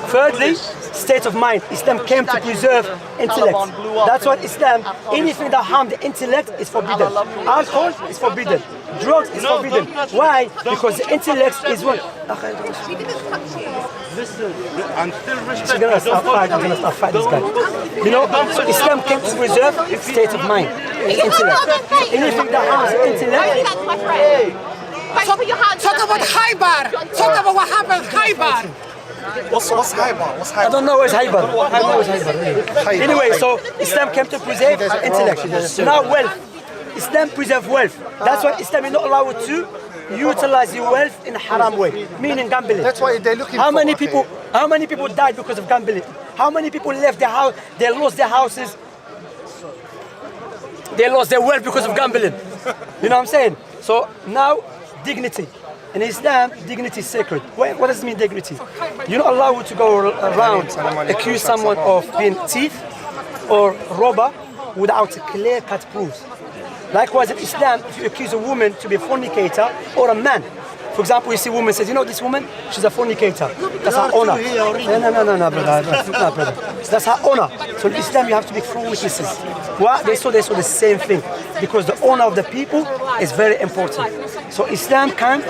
Speaker 1: Thirdly, state of mind. Islam came to preserve intellect. That's why Islam, anything that harms the intellect is forbidden. Alcohol is forbidden. Drugs is forbidden. Why? Because the intellect is what? I'm gonna start fight this guy. You know, so Islam came to preserve state of mind, intellect. Anything that harms the intellect.
Speaker 4: Talk about Khaybar. Talk about what happened in Khaybar.
Speaker 5: What's Khaybar? What's Khaybar?
Speaker 1: I don't know where's Khaybar. Anyway, so Islam came to preserve intellect. Now wealth. Islam preserves wealth. That's why Islam is not allowed to utilize your wealth in a haram way, meaning gambling.
Speaker 5: That's why they're looking
Speaker 1: How
Speaker 5: for
Speaker 1: many people died because of gambling? How many people left their house, they lost their houses, they lost their wealth because of gambling? You know what I'm saying? So now, dignity. In Islam, dignity is sacred. What does it mean, dignity? You're not allowed to go around accuse someone of being thief or robber without clear-cut proofs. Likewise, in Islam, if you accuse a woman to be a fornicator or a man, for example, you see a woman says, you know this woman, she's a fornicator. That's her honor. No, brother. That's her honor. So in Islam, you have to be full witnesses. Why? They saw the same thing. Because the honor of the people is very important. So Islam came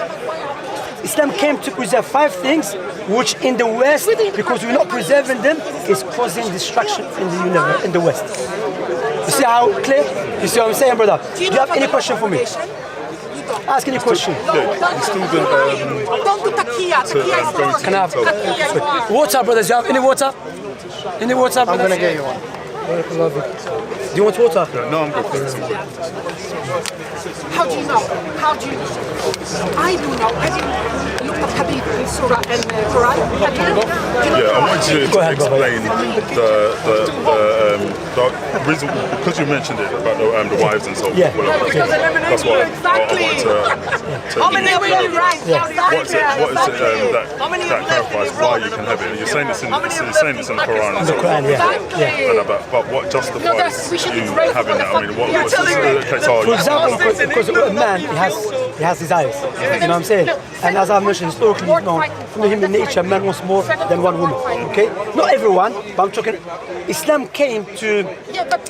Speaker 1: to preserve 5 things, which in the West, because we're not preserving them, is causing destruction in the universe, in the West. You see how clear? You see what I'm saying, brother? Do you have any question for me? Ask any question.
Speaker 4: Don't do takia. Takia is wrong.
Speaker 1: Can I have water, brothers? You have any water? Any water, brothers?
Speaker 5: I'm gonna get you one.
Speaker 1: Do you want water?
Speaker 3: No, I'm good.
Speaker 4: How do you know? How do you I do know. Have you looked at Hadith in Surah and Quran? Have you?
Speaker 3: Yeah, I want you
Speaker 1: Go
Speaker 3: to
Speaker 1: ahead, brother.
Speaker 3: explain the reason, because you mentioned it about the wives and so forth.
Speaker 1: Yeah.
Speaker 3: Whatever.
Speaker 4: Because they never knew
Speaker 3: That's
Speaker 4: you
Speaker 3: why
Speaker 4: exactly.
Speaker 3: I wanted to
Speaker 4: How many of you right?
Speaker 3: what is it that clarifies why you can have it? You're saying this in the Quran. And so
Speaker 1: Quran,
Speaker 3: forth.
Speaker 4: Exactly.
Speaker 3: But what justifies
Speaker 4: we should be
Speaker 3: you
Speaker 4: grateful
Speaker 3: having
Speaker 4: for
Speaker 3: that? I mean, what was
Speaker 4: telling me.
Speaker 1: For example, because a man, he has desires. You know what I'm saying? And as I mentioned, historically, you know, from human nature, man wants more than one woman. Okay? Not everyone, but I'm talking. Islam came to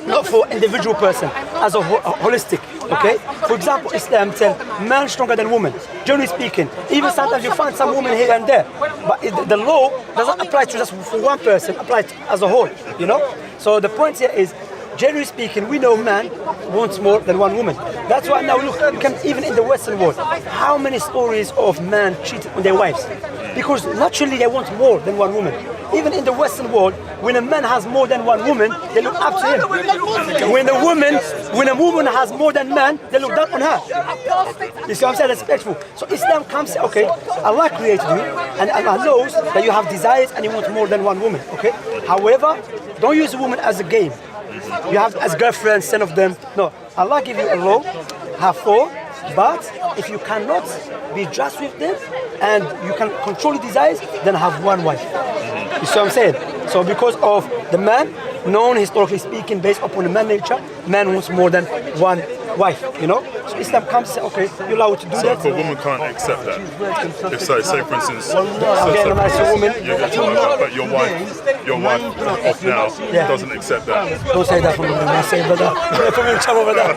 Speaker 1: not for individual person, as a holistic. Okay? For example, Islam tells man stronger than woman. Generally speaking, even sometimes you find some women here and there, but the law doesn't apply to just for one person, applies as a whole. You know? So the point here is, generally speaking, we know man wants more than one woman. That's why now look, you can even in the Western world, how many stories of men cheating on their wives? Because naturally they want more than one woman. Even in the Western world, when a man has more than one woman, they look up to him. When a woman has more than man, they look down on her. You see what I'm saying? Respectful. So Islam comes, say, okay, Allah created you, and Allah knows that you have desires and you want more than one woman. Okay. However, don't use a woman as a game. You have as girlfriends, 10 of them. No, Allah give you a law, have 4, but if you cannot be just with them and you can control your desires, then have one wife. You see what I'm saying? So because of the man, known historically speaking, based upon the man nature, man wants more than one wife, you know? So Islam comes and says, okay, you're allowed to do
Speaker 3: So
Speaker 1: that.
Speaker 3: if a woman can't accept that, if say for instance,
Speaker 1: I'm getting a nice woman.
Speaker 3: but your wife of now doesn't accept that.
Speaker 1: Don't say that for me, man. Say brother. Put me in trouble with that.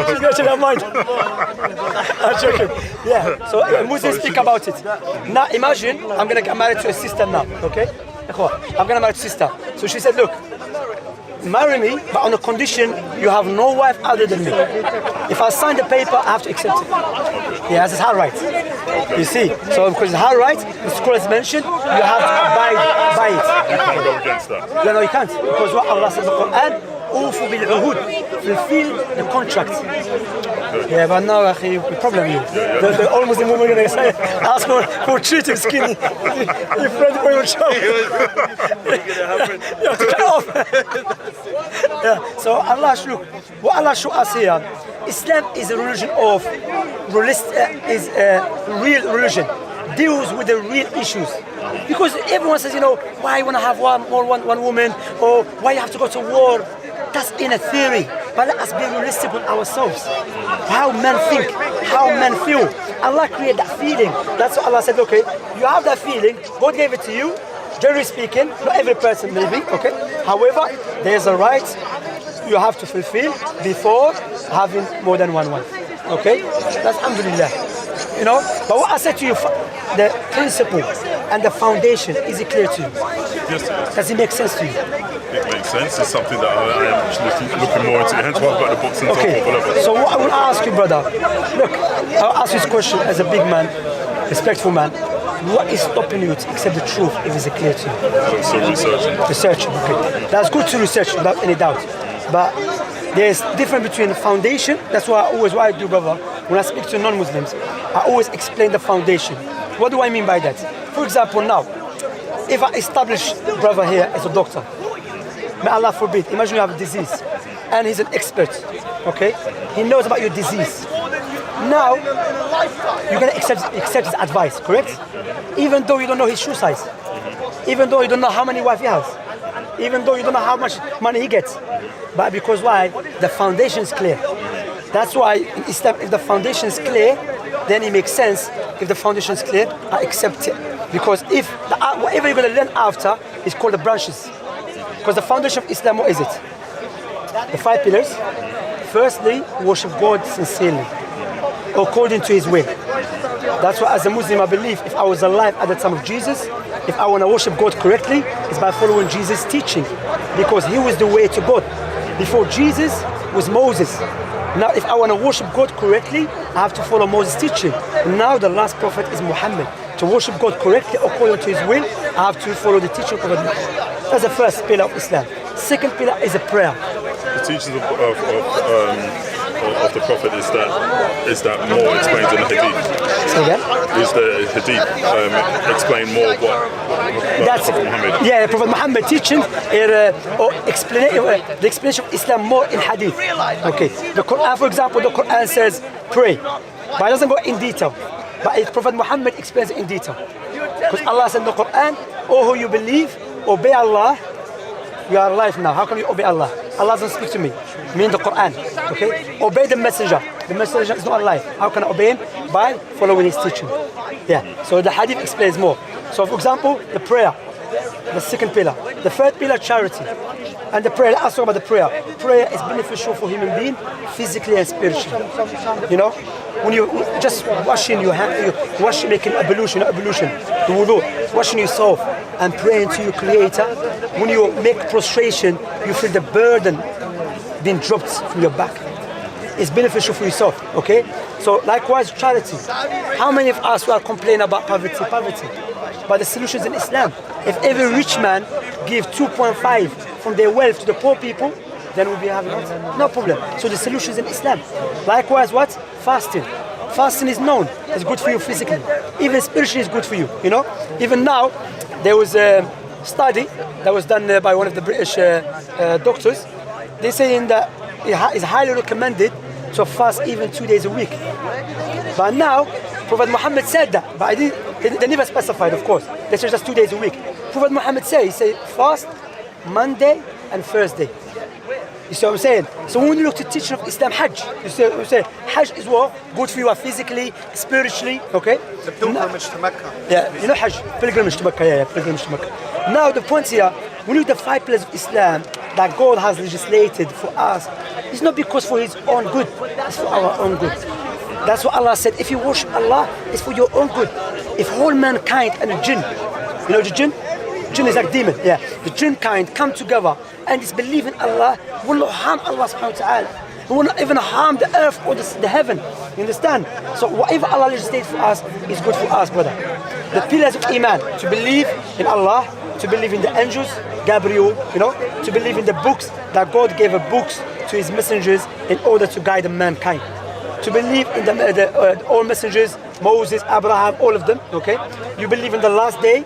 Speaker 1: She's going to change her mind. I'm joking. Yeah, so Muslims speak about it. Now imagine, I'm going to get married to a sister now, okay? I'm going to marry a sister. So she said, look, marry me, but on the condition you have no wife other than me. If I sign the paper, I have to accept it. Yeah, that's her right. You see, so because it's her right, the scroll has mentioned, you have to abide by it.
Speaker 3: You can't go against that.
Speaker 1: No, you can't. Because what Allah says in the Quran, أوفوا بالعهود, fulfill the contract. Yeah, but now the problem is, the all Muslim women are going to say, ask for cheating skinny. Your friend for your job. You have to cut off. Yeah. So Allah, look, what Allah show us here, Islam is a religion of, is a real religion, deals with the real issues. Because everyone says, you know, why you want to have one woman, or why you have to go to war. That's in a theory, but let us be realistic with ourselves. How men think, how men feel. Allah created that feeling. That's what Allah said, okay, you have that feeling, God gave it to you. Generally speaking, not every person maybe, okay? However, there's a right you have to fulfill before having more than one wife, okay? That's alhamdulillah. You know, but what I said to you, the principle and the foundation, is it clear to you?
Speaker 3: Yes,
Speaker 1: Does it make sense to you?
Speaker 3: it makes sense. It's something that I am actually looking more into. Hence why I've got the books and so
Speaker 1: Okay,
Speaker 3: forth, whatever.
Speaker 1: so what I will ask you, brother, look, I'll ask you this question as a big man, respectful man. What is stopping you to accept the truth if it's clear to you?
Speaker 3: So researching.
Speaker 1: Research, okay. That's good to research without any doubt. But there's difference between the foundation. That's why what I do, brother. When I speak to non-Muslims, I always explain the foundation. What do I mean by that? For example, now, if I establish brother here as a doctor, may Allah forbid, imagine you have a disease, and he's an expert, okay? He knows about your disease. Now, you're gonna accept his advice, correct? Even though you don't know his shoe size, even though you don't know how many wives he has, even though you don't know how much money he gets. But because why? The foundation is clear. That's why in Islam, if the foundation is clear, then it makes sense. If the foundation is clear, I accept it. Because if whatever you're going to learn after is called the branches. Because the foundation of Islam, what is it? The 5 pillars. Firstly, worship God sincerely, according to His will. That's why as a Muslim I believe if I was alive at the time of Jesus, if I want to worship God correctly, it's by following Jesus' teaching. Because He was the way to God. Before Jesus was Moses. Now if I want to worship God correctly, I have to follow Moses' teaching. Now the last prophet is Muhammad. To worship God correctly according to His will, I have to follow the teaching of God. That's the first pillar of Islam. Second pillar is a prayer.
Speaker 3: The teachings of the Prophet is that more explains in the Hadith.
Speaker 1: Say again?
Speaker 3: Is the Hadith explain more what Prophet Muhammad?
Speaker 1: Yeah, Prophet Muhammad teaching the explanation of Islam more in Hadith. Okay. The Quran, for example, the Quran says pray, but it doesn't go in detail. But Prophet Muhammad explains it in detail. Because Allah said in the Quran, "Oh, who you believe, obey Allah. You are alive now. How can you obey Allah? Allah doesn't speak to me. Me in the Quran. Okay? Obey the messenger. The messenger is not alive. How can I obey him? By following his teaching. Yeah. So the hadith explains more. So for example, the prayer, the second pillar. The third pillar, charity. And the prayer, let's talk about the prayer. Prayer is beneficial for human being physically and spiritually. You know? When you just washing your hand, making ablution, the wudu, washing yourself and praying to your creator, when you make prostration, you feel the burden being dropped from your back. It's beneficial for yourself, okay? So likewise, charity. How many of us are complaining about poverty? But the solution is in Islam. If every rich man gives 2.5 from their wealth to the poor people, then we'll be having no problem. So the solution is in Islam. Likewise, what? Fasting. Fasting is known. It's good for you physically. Even spiritually, it's good for you. You know. Even now, there was a study that was done by one of the British doctors. They're saying that it's highly recommended to fast even 2 days a week. But now, Prophet Muhammad said that, but they never specified, of course. They said just 2 days a week. Prophet Muhammad said, fast Monday and Thursday. You see what I'm saying? So when you look to the teaching of Islam, Hajj, you say Hajj is what? Good for you physically, spiritually, okay?
Speaker 5: The pilgrimage to Mecca.
Speaker 1: Yeah, you know Hajj, pilgrimage to Mecca, yeah, pilgrimage to Mecca. Now the point here, when you look at the 5 pillars of Islam that God has legislated for us, it's not because for His own good, it's for our own good. That's what Allah said, if you worship Allah, it's for your own good. If whole mankind and the jinn, you know the jinn? Jinn is like demon, yeah. The jinn kind come together and disbelieve in Allah, will not harm Allah subhanahu wa ta'ala. It will not even harm the earth or the heaven. You understand? So whatever Allah legislates for us is good for us, brother. The pillars of Iman, to believe in Allah, to believe in the angels, Gabriel, you know, to believe in the books, that God gave books to His messengers in order to guide mankind. To believe in all messengers, Moses, Abraham, all of them, okay? You believe in the last day,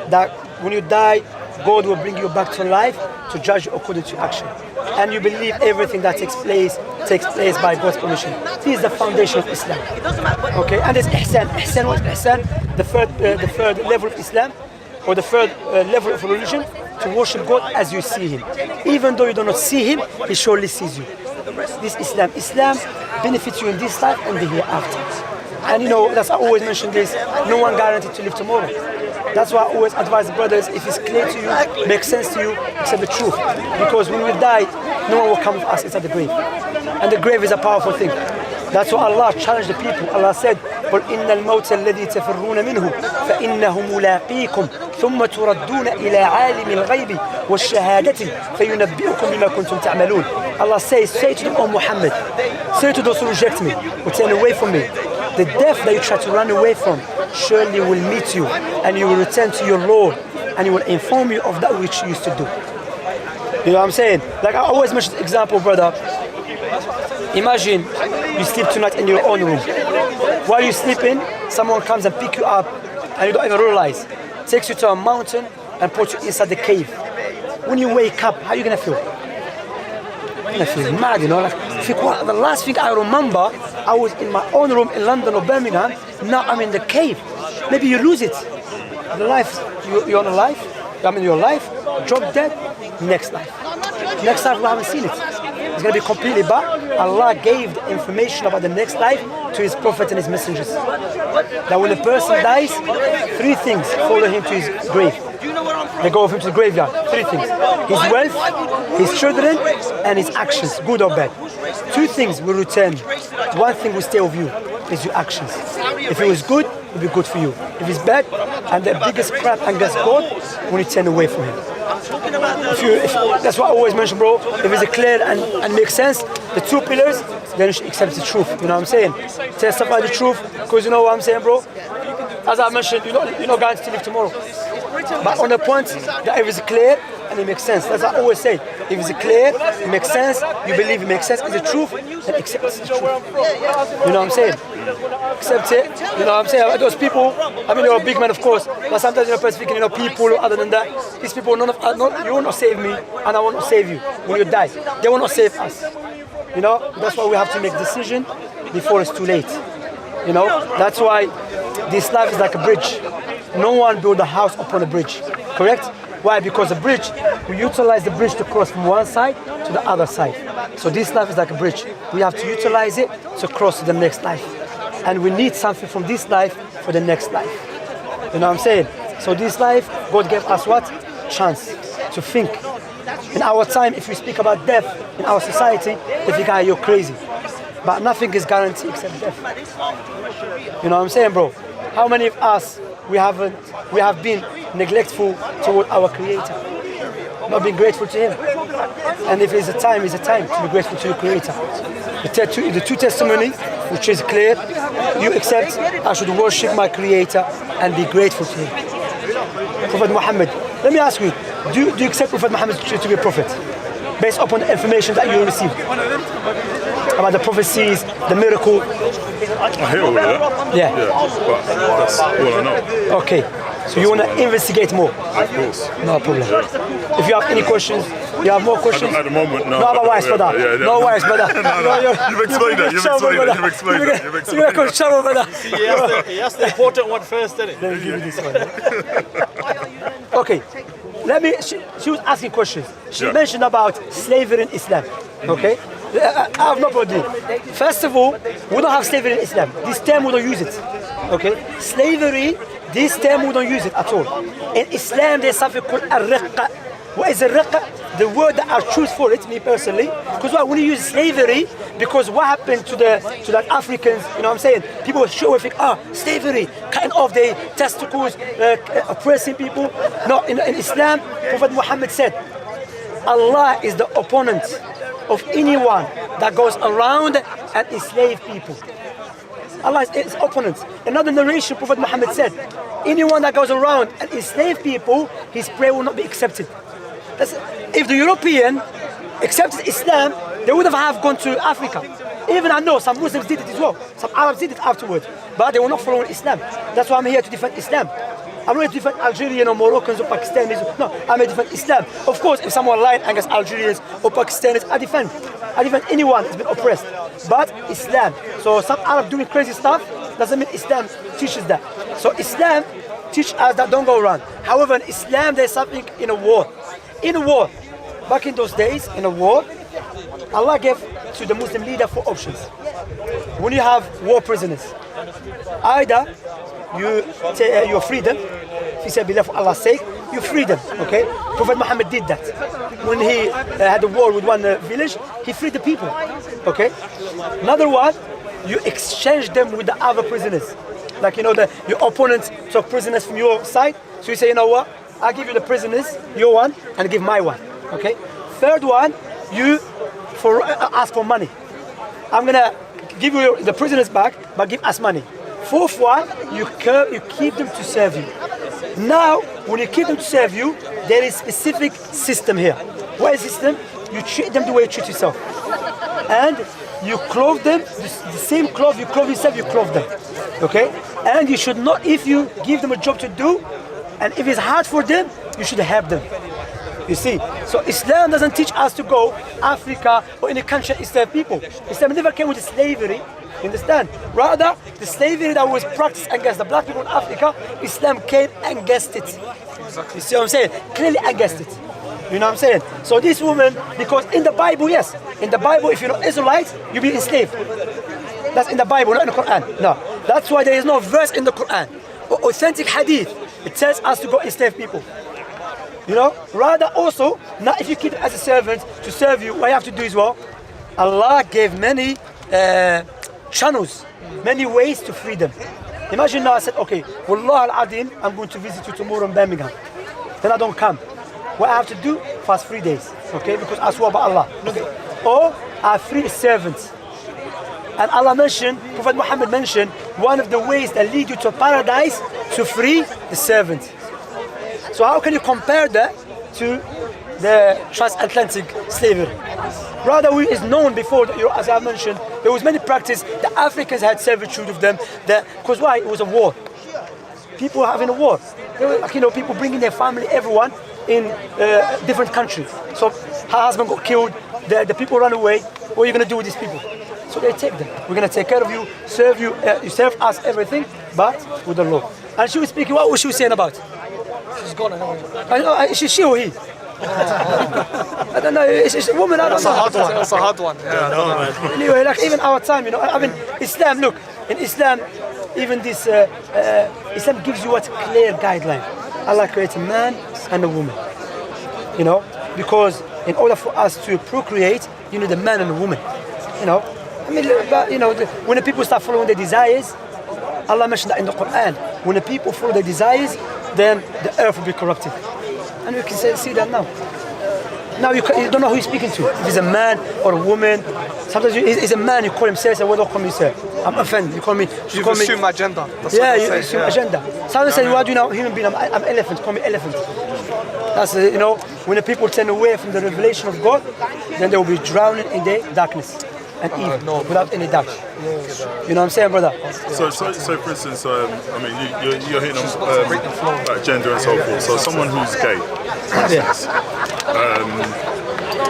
Speaker 1: that when you die, God will bring you back to life to judge you according to action. And you believe everything that takes place by God's permission. This is the foundation of Islam. Okay, and there's Ihsan. Ihsan, what is Ihsan? The third level of Islam, or the third level of religion, to worship God as you see Him. Even though you do not see Him, He surely sees you. This Islam. Islam benefits you in this life and the hereafter. And you know, that's I always mention this, no one guaranteed to live tomorrow. That's why I always advise the brothers, if it's clear to you, makes sense to you, accept the truth. Because when we die, no one will come with us inside the grave. And the grave is a powerful thing. That's why Allah challenged the people. Allah said, قُلْ إِنَّ الْمَوْتَ الَّذِي تَفِرُّونَ مِنْهُ فَإِنَّهُ مُلَاقِيكُمْ ثُمَّ تُرَدُّونَ إِلَى عَالِمِ الْغَيْبِ وَالشَّهَادَةِ فَيُنَبِّئُكُمْ بِمَا كُنْتُمْ تَعْمَلُونَ. Allah says, say to the Muhammad, say to those who reject me, who turn away from me, the death that you try to run away from surely will meet you, and you will return to your Lord, and He will inform you of that which you used to do. You know what I'm saying? Like I always mention the example, brother. Imagine you sleep tonight in your own room. While you're sleeping, someone comes and pick you up, and you don't even realize. Takes you to a mountain and puts you inside the cave. When you wake up, how are you gonna feel? You're gonna feel mad, you know. Like, the last thing I remember, I was in my own room in London or Birmingham. Now I'm in the cave. Maybe you lose it. The life, you're on a life. I mean, your life, drop dead, next life. Next life we haven't seen it. It's going to be completely bad. Allah gave the information about the next life to His Prophet and His messengers. That when a person dies, 3 things follow him to his grave. They go with him to the graveyard. 3 things. His wealth, his children, and his actions, good or bad. 2 things will return. 1 thing will stay with you, is your actions. If it was good, it will be good for you. If it's bad, and the biggest crap against God, when you turn away from Him. That's what I always mention, bro. If it's clear and makes sense, the 2 pillars, then you should accept the truth. You know what I'm saying? Testify the truth, because you know what I'm saying, bro. As I mentioned, you're not guaranteed to live tomorrow. But on the point that if it's clear and it makes sense. That's what I always say. If it's clear, it makes sense, you believe it makes sense, it's the truth, then accept it's the truth. You know what I'm saying? Accept it. You know what I'm saying? Those people, I mean, you're a big man, of course, but sometimes you're speaking, people other than that, these people, you will not save me, and I will not save you when you die. They will not save us. You know, that's why we have to make decision before it's too late. You know, that's why this life is like a bridge. No one build a house upon a bridge, correct? Why? Because a bridge, we utilize the bridge to cross from one side to the other side. So this life is like a bridge. We have to utilize it to cross to the next life. And we need something from this life for the next life. You know what I'm saying? So this life, God gave us what? Chance to think. In our time, if we speak about death in our society, they think, you're crazy. But nothing is guaranteed except death. You know what I'm saying, bro? How many of us, we have been neglectful toward our Creator, not being grateful to Him? And if it's a time to be grateful to your Creator. The two testimony, which is clear, you accept I should worship my Creator and be grateful to Him. Prophet Muhammad, let me ask you, do you accept Prophet Muhammad to be a prophet? Based upon the information that you received about the prophecies, the miracle.
Speaker 3: I hear all of that.
Speaker 1: Yeah.
Speaker 3: But that's all I know.
Speaker 1: Okay. So you want to investigate more?
Speaker 3: Of course.
Speaker 1: No problem. If you have any questions, you have more questions?
Speaker 3: At the moment, no.
Speaker 1: No otherwise, brother. No worries, brother.
Speaker 3: You've explained it. You've explained it.
Speaker 1: You're going to trouble, brother.
Speaker 2: He asked the important one first, didn't he?
Speaker 1: Let me give you this one. Okay. She was asking questions. She mentioned about slavery in Islam. Okay? I have no problem. First of all, we don't have slavery in Islam. This term we don't use it. Okay? Slavery, this term we don't use it at all. In Islam, there's something called al-riqqa. What is al-riqqa? The word that I choose for it, me personally, because when you use slavery, because what happened to the Africans, you know what I'm saying? People sure think, slavery, cutting off their testicles, oppressing people. No, in Islam, Prophet Muhammad said, Allah is the opponent of anyone that goes around and enslave people. Allah is his opponent. Another narration, Prophet Muhammad said, anyone that goes around and enslave people, his prayer will not be accepted. If the European accepted Islam, they would have gone to Africa. Even I know some Muslims did it as well. Some Arabs did it afterwards. But they were not following Islam. That's why I'm here to defend Islam. I'm not here to defend Algerians or Moroccans or Pakistanis. No, I'm here to defend Islam. Of course, if someone lied against Algerians or Pakistanis, I defend anyone who's been oppressed. But Islam. So some Arab doing crazy stuff doesn't mean Islam teaches that. So Islam teaches us that don't go around. However, in Islam, there's something in a war. In a war, back in those days, in a war, Allah gave to the Muslim leader 4 options. When you have war prisoners, either you take your freedom, if you say believe for Allah's sake, you free them, okay? Prophet Muhammad did that. When he had a war with one village, he freed the people, okay? Another one, you exchange them with the other prisoners. Like, your opponent took prisoners from your side, so you say, you know what? I give you the prisoners, your one, and give my one. Okay. Third one, you ask for money. I'm gonna give you the prisoners back, but give us money. Fourth one, you keep them to serve you. Now, when you keep them to serve you, there is a specific system here. What is the system? You treat them the way you treat yourself, and you clothe them the same cloth you clothe yourself. You clothe them. Okay. And you should not, if you give them a job to do, and if it's hard for them, you should help them. You see, so Islam doesn't teach us to go Africa or any country and enslave people. Islam never came with slavery. You understand? Rather, the slavery that was practiced against the black people in Africa, Islam came against it. You see what I'm saying? Clearly against it. You know what I'm saying? So this woman, because in the Bible, yes, in the Bible, if you're not Israelite, you'll be enslaved. That's in the Bible, not in the Quran. No, that's why there is no verse in the Quran or authentic hadith. It tells us to go enslave people. Rather also, now if you keep it as a servant to serve you, what you have to do as well, Allah gave many channels, many ways to free them. Imagine now I said, okay, Wallah al-Adim, I'm going to visit you tomorrow in Birmingham. Then I don't come. What I have to do? Fast 3 days, okay? Because I swear by Allah. Or I free servants. And Allah mentioned, Prophet Muhammad mentioned, one of the ways that lead you to paradise to free the servant. So how can you compare that to the transatlantic slavery. Rather, is known before, as I mentioned, there was many practice. The Africans had servitude of them. Because why? It was a war. People were having a war. They were, people bringing their family, everyone, in different countries. So her husband got killed. The people run away. What are you going to do with these people? So they take them. We're going to take care of you, serve you. You serve us everything, but with the law. And she was speaking. What was she saying about?
Speaker 5: She's gone.
Speaker 1: Is she or he? I don't know. It's a woman. I don't know.
Speaker 5: That's a hard one. Yeah.
Speaker 1: Anyway, like even our time, I mean, Islam. Look, in Islam, even this Islam gives you what clear guideline. Allah created a man and a woman. Because in order for us to procreate, you need a man and a woman. I mean, but, when the people start following their desires, Allah mentioned that in the Quran. When the people follow their desires, then the earth will be corrupted. And you can see that now. Now you don't know who you're speaking to. If he's a man or a woman. Sometimes he's a man, you call him sir, what do you call me sir? I'm offended. You call me.
Speaker 5: You assume my gender. That's
Speaker 1: yeah,
Speaker 5: what
Speaker 1: you
Speaker 5: they
Speaker 1: assume
Speaker 5: say.
Speaker 1: agenda. Sometimes say, what do you know? Human being, I'm elephant. Call me elephant. That's when the people turn away from the revelation of God, then they will be drowning in the darkness and evil without any doubt. You know what I'm saying, brother?
Speaker 3: So for instance, I mean, you're hitting on like gender and so forth. So someone who's gay,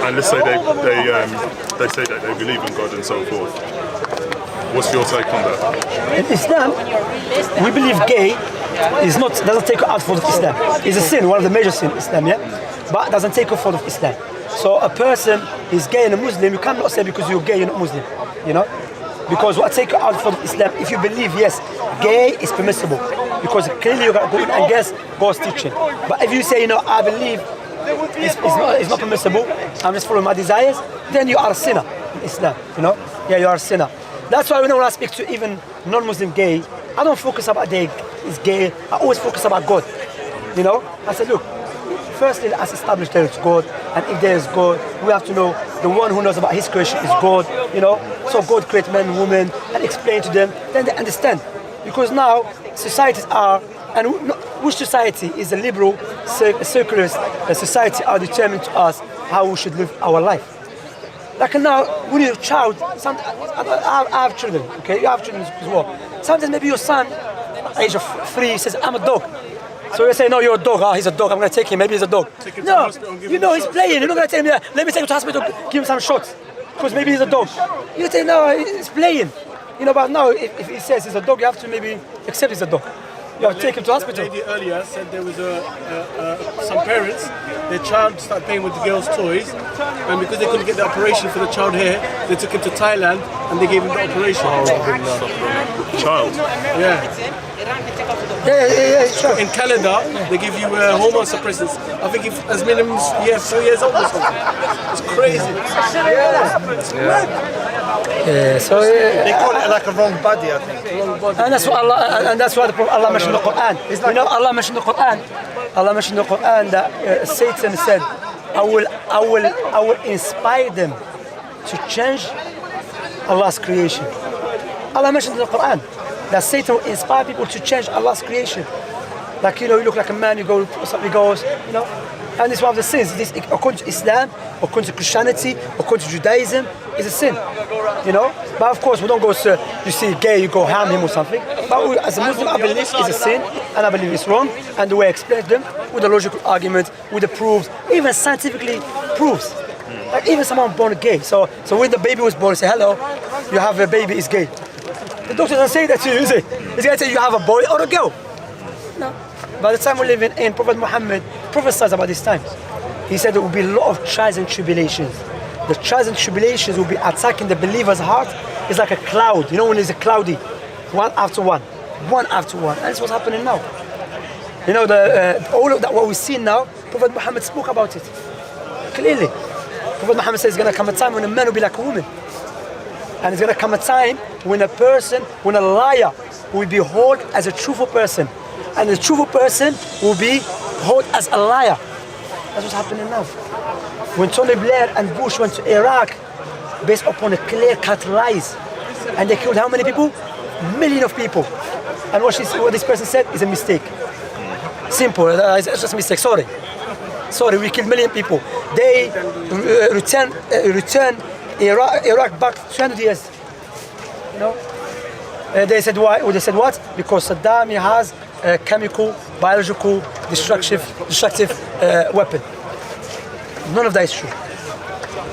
Speaker 3: and let's say they say that they believe in God and so forth. What's your take on that?
Speaker 1: In Islam, we believe gay doesn't take out for Islam. It's a sin, one of the major sins in Islam, yeah? But doesn't take out for Islam. So a person is gay and a Muslim, you cannot say because you're gay, you're not Muslim, Because what take out for Islam, if you believe, yes, gay is permissible. Because clearly you're going against God's teaching. But if you say, I believe it's not permissible, I'm just following my desires, then you are a sinner in Islam, Yeah, you are a sinner. That's why when I speak to even non-Muslim gay, I don't focus about they is gay, I always focus about God. I said, look, firstly, let's establish there is God, and if there is God, we have to know the one who knows about his creation is God, So God created man and woman and explain to them, then they understand. Because now societies are, and which society is a liberal, secularist society are determined to us how we should live our life. Like now, when you're a child, I have children, okay? You have children as well. Sometimes maybe your son, age of 3, says, I'm a dog. So you say, no, you're a dog. He's a dog. I'm going to take him. Maybe he's a dog. No, he's playing. You're not going to tell him, let me take him to hospital, give him some shots. Because maybe he's a dog. You say, no, he's playing. But now, if he says he's a dog, you have to maybe accept he's a dog. You have to take him to hospital.
Speaker 8: The lady earlier said there was some parents, their child started playing with the girls' toys, and because they couldn't get the operation for the child here, they took him to Thailand and they gave him the operation.
Speaker 3: Child?
Speaker 8: Yeah.
Speaker 1: Yeah, sure.
Speaker 8: In Canada, they give you hormone suppressants. I think if as minimum 4 years old or something. It's crazy.
Speaker 1: So
Speaker 5: They call it like a wrong body, I think.
Speaker 1: and that's what Allah mentioned in the Quran. Allah mentioned in the Quran. Allah mentioned in the Quran that Satan said, I will inspire them to change Allah's creation. Allah mentioned in the Quran that Satan will inspire people to change Allah's creation. Like, you look like a man, you go, something goes, And it's one of the sins. This, according to Islam, according to Christianity, according to Judaism, is a sin. But of course, we don't go to, you see gay, you go harm him or something. But as a Muslim, I believe it's a sin, and I believe it's wrong. And the way I explain them, with a logical argument, with the proofs, even scientifically proofs. Like even someone born gay. So when the baby was born, say, hello, you have a baby, is gay. The doctor doesn't say that to you, is it? He's going to say you have a boy or a girl. No. By the time we're living in, Prophet Muhammad prophesied about these times. He said there will be a lot of trials and tribulations. The trials and tribulations will be attacking the believer's heart. It's like a cloud. When it's a cloudy, one after one. And that's what's happening now. All of that, what we see now, Prophet Muhammad spoke about it clearly. Prophet Muhammad says it's going to come a time when a man will be like a woman. And it's going to come a time when a liar will be held as a truthful person. And the truthful person will be held as a liar. That's what's happening now. When Tony Blair and Bush went to Iraq, based upon a clear-cut lies, and they killed how many people? Millions of people. And what this person said is a mistake. Simple, it's just a mistake, sorry. Sorry, we killed million people. They return Iraq back 200 years. You know? They said why? They said what? Because Saddam he has a chemical, biological, destructive weapon. None of that is true.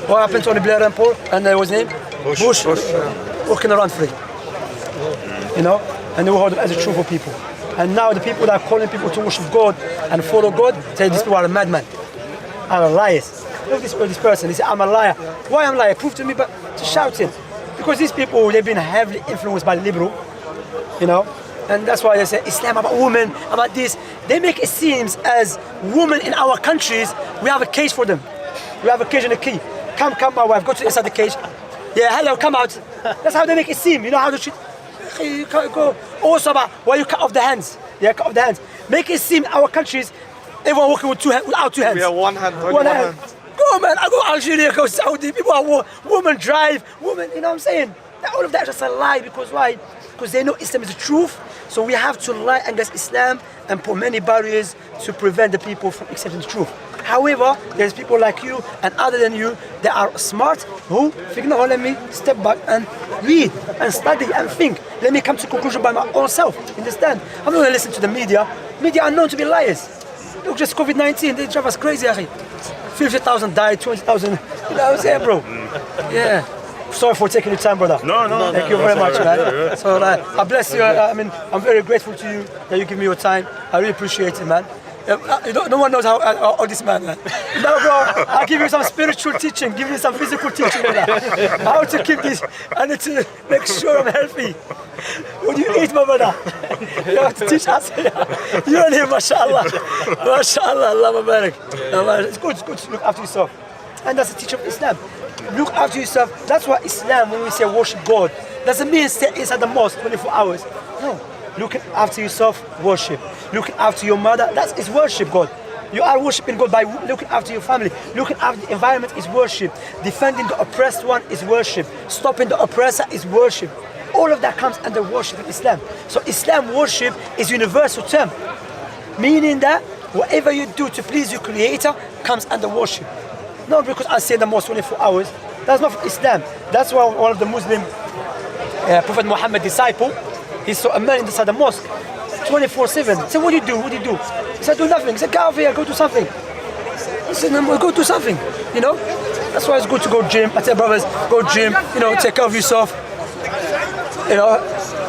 Speaker 1: What happened to Tony Blair and Paul and what's his name? Bush. Walking around free. You know? And they were held as a truthful people. And now the people that are calling people to worship God and follow God say these people are a madman. I'm a liar. Look at this person. He said, I'm a liar. Why I'm a liar? Prove to me, but just shouting. Because these people, they've been heavily influenced by liberal, you know, and that's why they say Islam about women, about this. They make it seem as women in our countries, we have a cage for them. We have a cage and a key. Come, my wife, go to inside the cage. Yeah, hello, come out. That's how they make it seem. You know how to treat. You can't go. Also about why you cut off the hands. Yeah, cut off the hands. Make it seem our countries, everyone walking with without two hands.
Speaker 5: We have one hand.
Speaker 1: One hand. Go man, I go Algeria, go Saudi, people are women drive, women, you know what I'm saying? All of that is just a lie, because why? Because they know Islam is the truth, so we have to lie against Islam and put many barriers to prevent the people from accepting the truth. However, there's people like you and other than you that are smart who think, no, let me step back and read and study and think. Let me come to a conclusion by my own self, understand? I'm not going to listen to the media. Media are known to be liars. Look, just COVID-19, they drive us crazy, Akhi. 50,000 died, 20,000. You know what I'm saying, bro? Yeah. Sorry for taking your time, brother.
Speaker 3: No.
Speaker 1: Thank you very much, man. So, I bless you. I mean, I'm very grateful to you that you give me your time. I really appreciate it, man. No one knows how this man. No, bro. I'll give you some spiritual teaching, give you some physical teaching, brother. How to keep this. I need to make sure I'm healthy. What do you eat, my brother? You have to teach us. You and him, mashallah. Mashallah, Allah Mubarak. It's good to look after yourself. And that's the teaching of Islam. Look after yourself. That's why Islam, when we say worship God, doesn't mean stay inside the mosque 24 hours. No. Looking after yourself, worship. Looking after your mother, that is worship God. You are worshiping God by looking after your family. Looking after the environment is worship. Defending the oppressed one is worship. Stopping the oppressor is worship. All of that comes under worship in Islam. So Islam worship is universal term, meaning that whatever you do to please your Creator comes under worship. Not because I say the most 24 hours. That's not Islam. That's why one of the Muslim Prophet Muhammad disciple, he saw a man inside the mosque 24/7. He said, what do you do? What do you do? He said, do nothing. He said, get out of here, go do something. He said, no, go do something. You know? That's why it's good to go gym. I tell brothers, go gym, you know, take care of yourself. You know,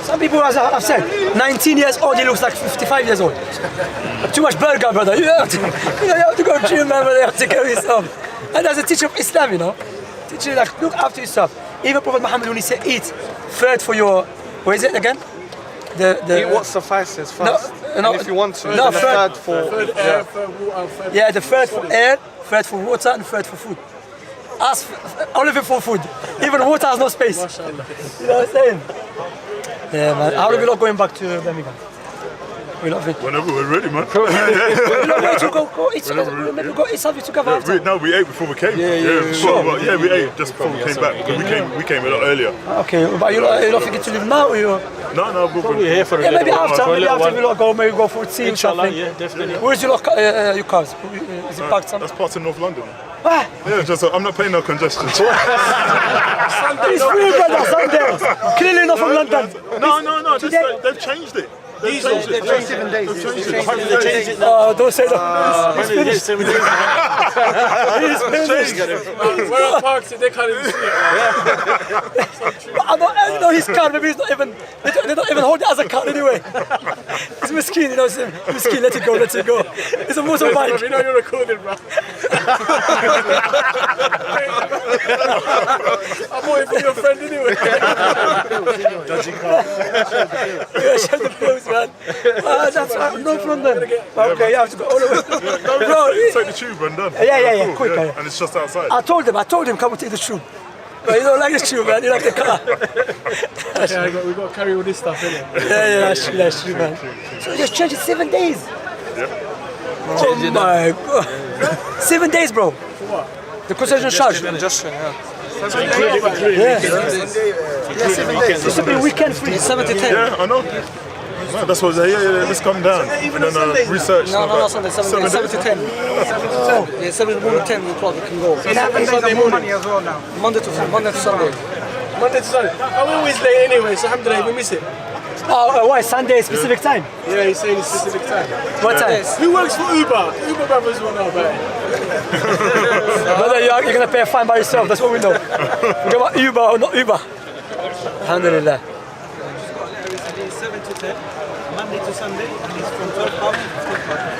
Speaker 1: some people, as I've said, 19 years old, he looks like 55 years old. Too much burger, brother. You have to go gym, man, brother. You have to take care of yourself. And that's a teaching of Islam, you know. Teaching like, look after yourself. Even Prophet Muhammad, when he said eat, third for your, what is it again?
Speaker 5: Eat what suffices first. No, if you want to,
Speaker 1: no,
Speaker 5: third for
Speaker 8: air, third water,
Speaker 1: yeah, the third for air, third for water, and third for food. Ask only for food. Even water has no space. You know what I'm saying? Yeah, man. How are we not going back to Birmingham? We're not fit.
Speaker 3: Whenever we're ready, man.
Speaker 1: We're not going to go eat. Maybe go eat something together after.
Speaker 3: No, we ate before we came. Yeah, we ate just before we came back. We came a lot earlier.
Speaker 1: Okay, but you're not thinking to leave now, or you?
Speaker 3: No,
Speaker 2: Probably here for a
Speaker 1: Yeah,
Speaker 2: little
Speaker 1: maybe
Speaker 2: while.
Speaker 1: after.
Speaker 2: For a
Speaker 1: Maybe
Speaker 2: little
Speaker 1: after
Speaker 2: while.
Speaker 1: maybe go for tea or
Speaker 2: Inshallah,
Speaker 1: something.
Speaker 2: yeah, definitely.
Speaker 1: Where's your cars? Is it parked somewhere?
Speaker 3: That's part of North London.
Speaker 1: Ah,
Speaker 3: Yeah, just I'm not paying no congestion.
Speaker 1: it's free, brother. Sunday. Clearly not from London.
Speaker 3: No.
Speaker 1: Today-
Speaker 3: They've changed it.
Speaker 5: They've changed it.
Speaker 3: They've changed it.
Speaker 2: They changed it now.
Speaker 1: Don't say that. It's finished.
Speaker 2: 7 days now.
Speaker 1: It's finished.
Speaker 8: Where are parks? They can't even see it.
Speaker 1: I know his car, maybe he's not even, they don't even hold it as a car anyway. It's miskin, you know, it's miskin, let it go. It's a motorbike.
Speaker 8: You know you're recording, bro. I'm waiting for your friend anyway.
Speaker 1: Yeah, shut the clothes, man. That's right, North London. Okay, you have to go all the way. Bro,
Speaker 3: Take the tube and done.
Speaker 1: Yeah,
Speaker 3: Cool,
Speaker 1: quick.
Speaker 3: And it's just outside.
Speaker 1: I told him, come and take the tube. But you don't like the tube, man, you like the car.
Speaker 8: Yeah, we got to carry all this stuff, innit?
Speaker 1: Yeah, that's true, man. So you just changed it 7 days.
Speaker 3: Yep.
Speaker 1: Oh my God. 7 days, bro. For what? The concession charge.
Speaker 5: Congestion, yeah.
Speaker 1: Yeah. 7 days. It should be weekend free. 7 to 10.
Speaker 3: Yeah, I know. No, that's what they let's come down.
Speaker 8: Even
Speaker 3: and
Speaker 8: on Sundays now?
Speaker 3: research.
Speaker 7: No, no, no, Sunday, 7 to 10. Yeah, 7 in the morning, 10 o'clock you can go.
Speaker 8: Sunday morning.
Speaker 5: as well now.
Speaker 7: Monday to Sunday.
Speaker 8: Monday to Sunday. I'm always late anyway, so alhamdulillah, we miss it.
Speaker 1: Oh, why Sunday specific time?
Speaker 8: Yeah, he's saying it's specific time.
Speaker 1: What time?
Speaker 8: Who works for Uber? The Uber brothers will know about it.
Speaker 1: Brother, you're gonna pay a fine by yourself. That's what we know. Forget about Uber or not Uber. Alhamdulillah.
Speaker 9: 7 to 10, Monday to Sunday, and it's from 12 pounds to 15 pounds.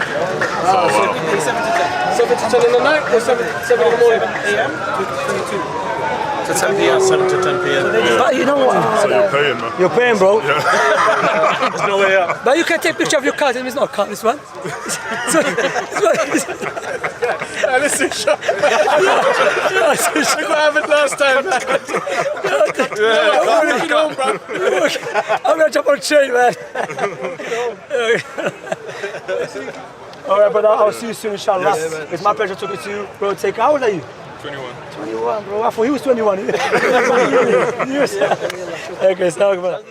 Speaker 9: So every day 7 to 10.
Speaker 8: 7 to 10 in the night or 7 in the morning?
Speaker 9: 7 a.m. to 22.
Speaker 2: To 10 p.m. 7 to 10 p.m.
Speaker 1: But you know what?
Speaker 3: So you're paying, man.
Speaker 1: You're paying, bro.
Speaker 2: There's no way out.
Speaker 1: But you can take a picture of your car. It's not a car, this one.
Speaker 8: Listen, shut up. Look what happened last time, man.
Speaker 1: I'm gonna jump on a train, man. Alright, brother, I'll see you soon, inshallah.
Speaker 3: Yes.
Speaker 1: It's my pleasure talking to you. Bro, take how old are you?
Speaker 3: 21.
Speaker 1: 21, bro. I thought he was 21. Yes. Okay, so,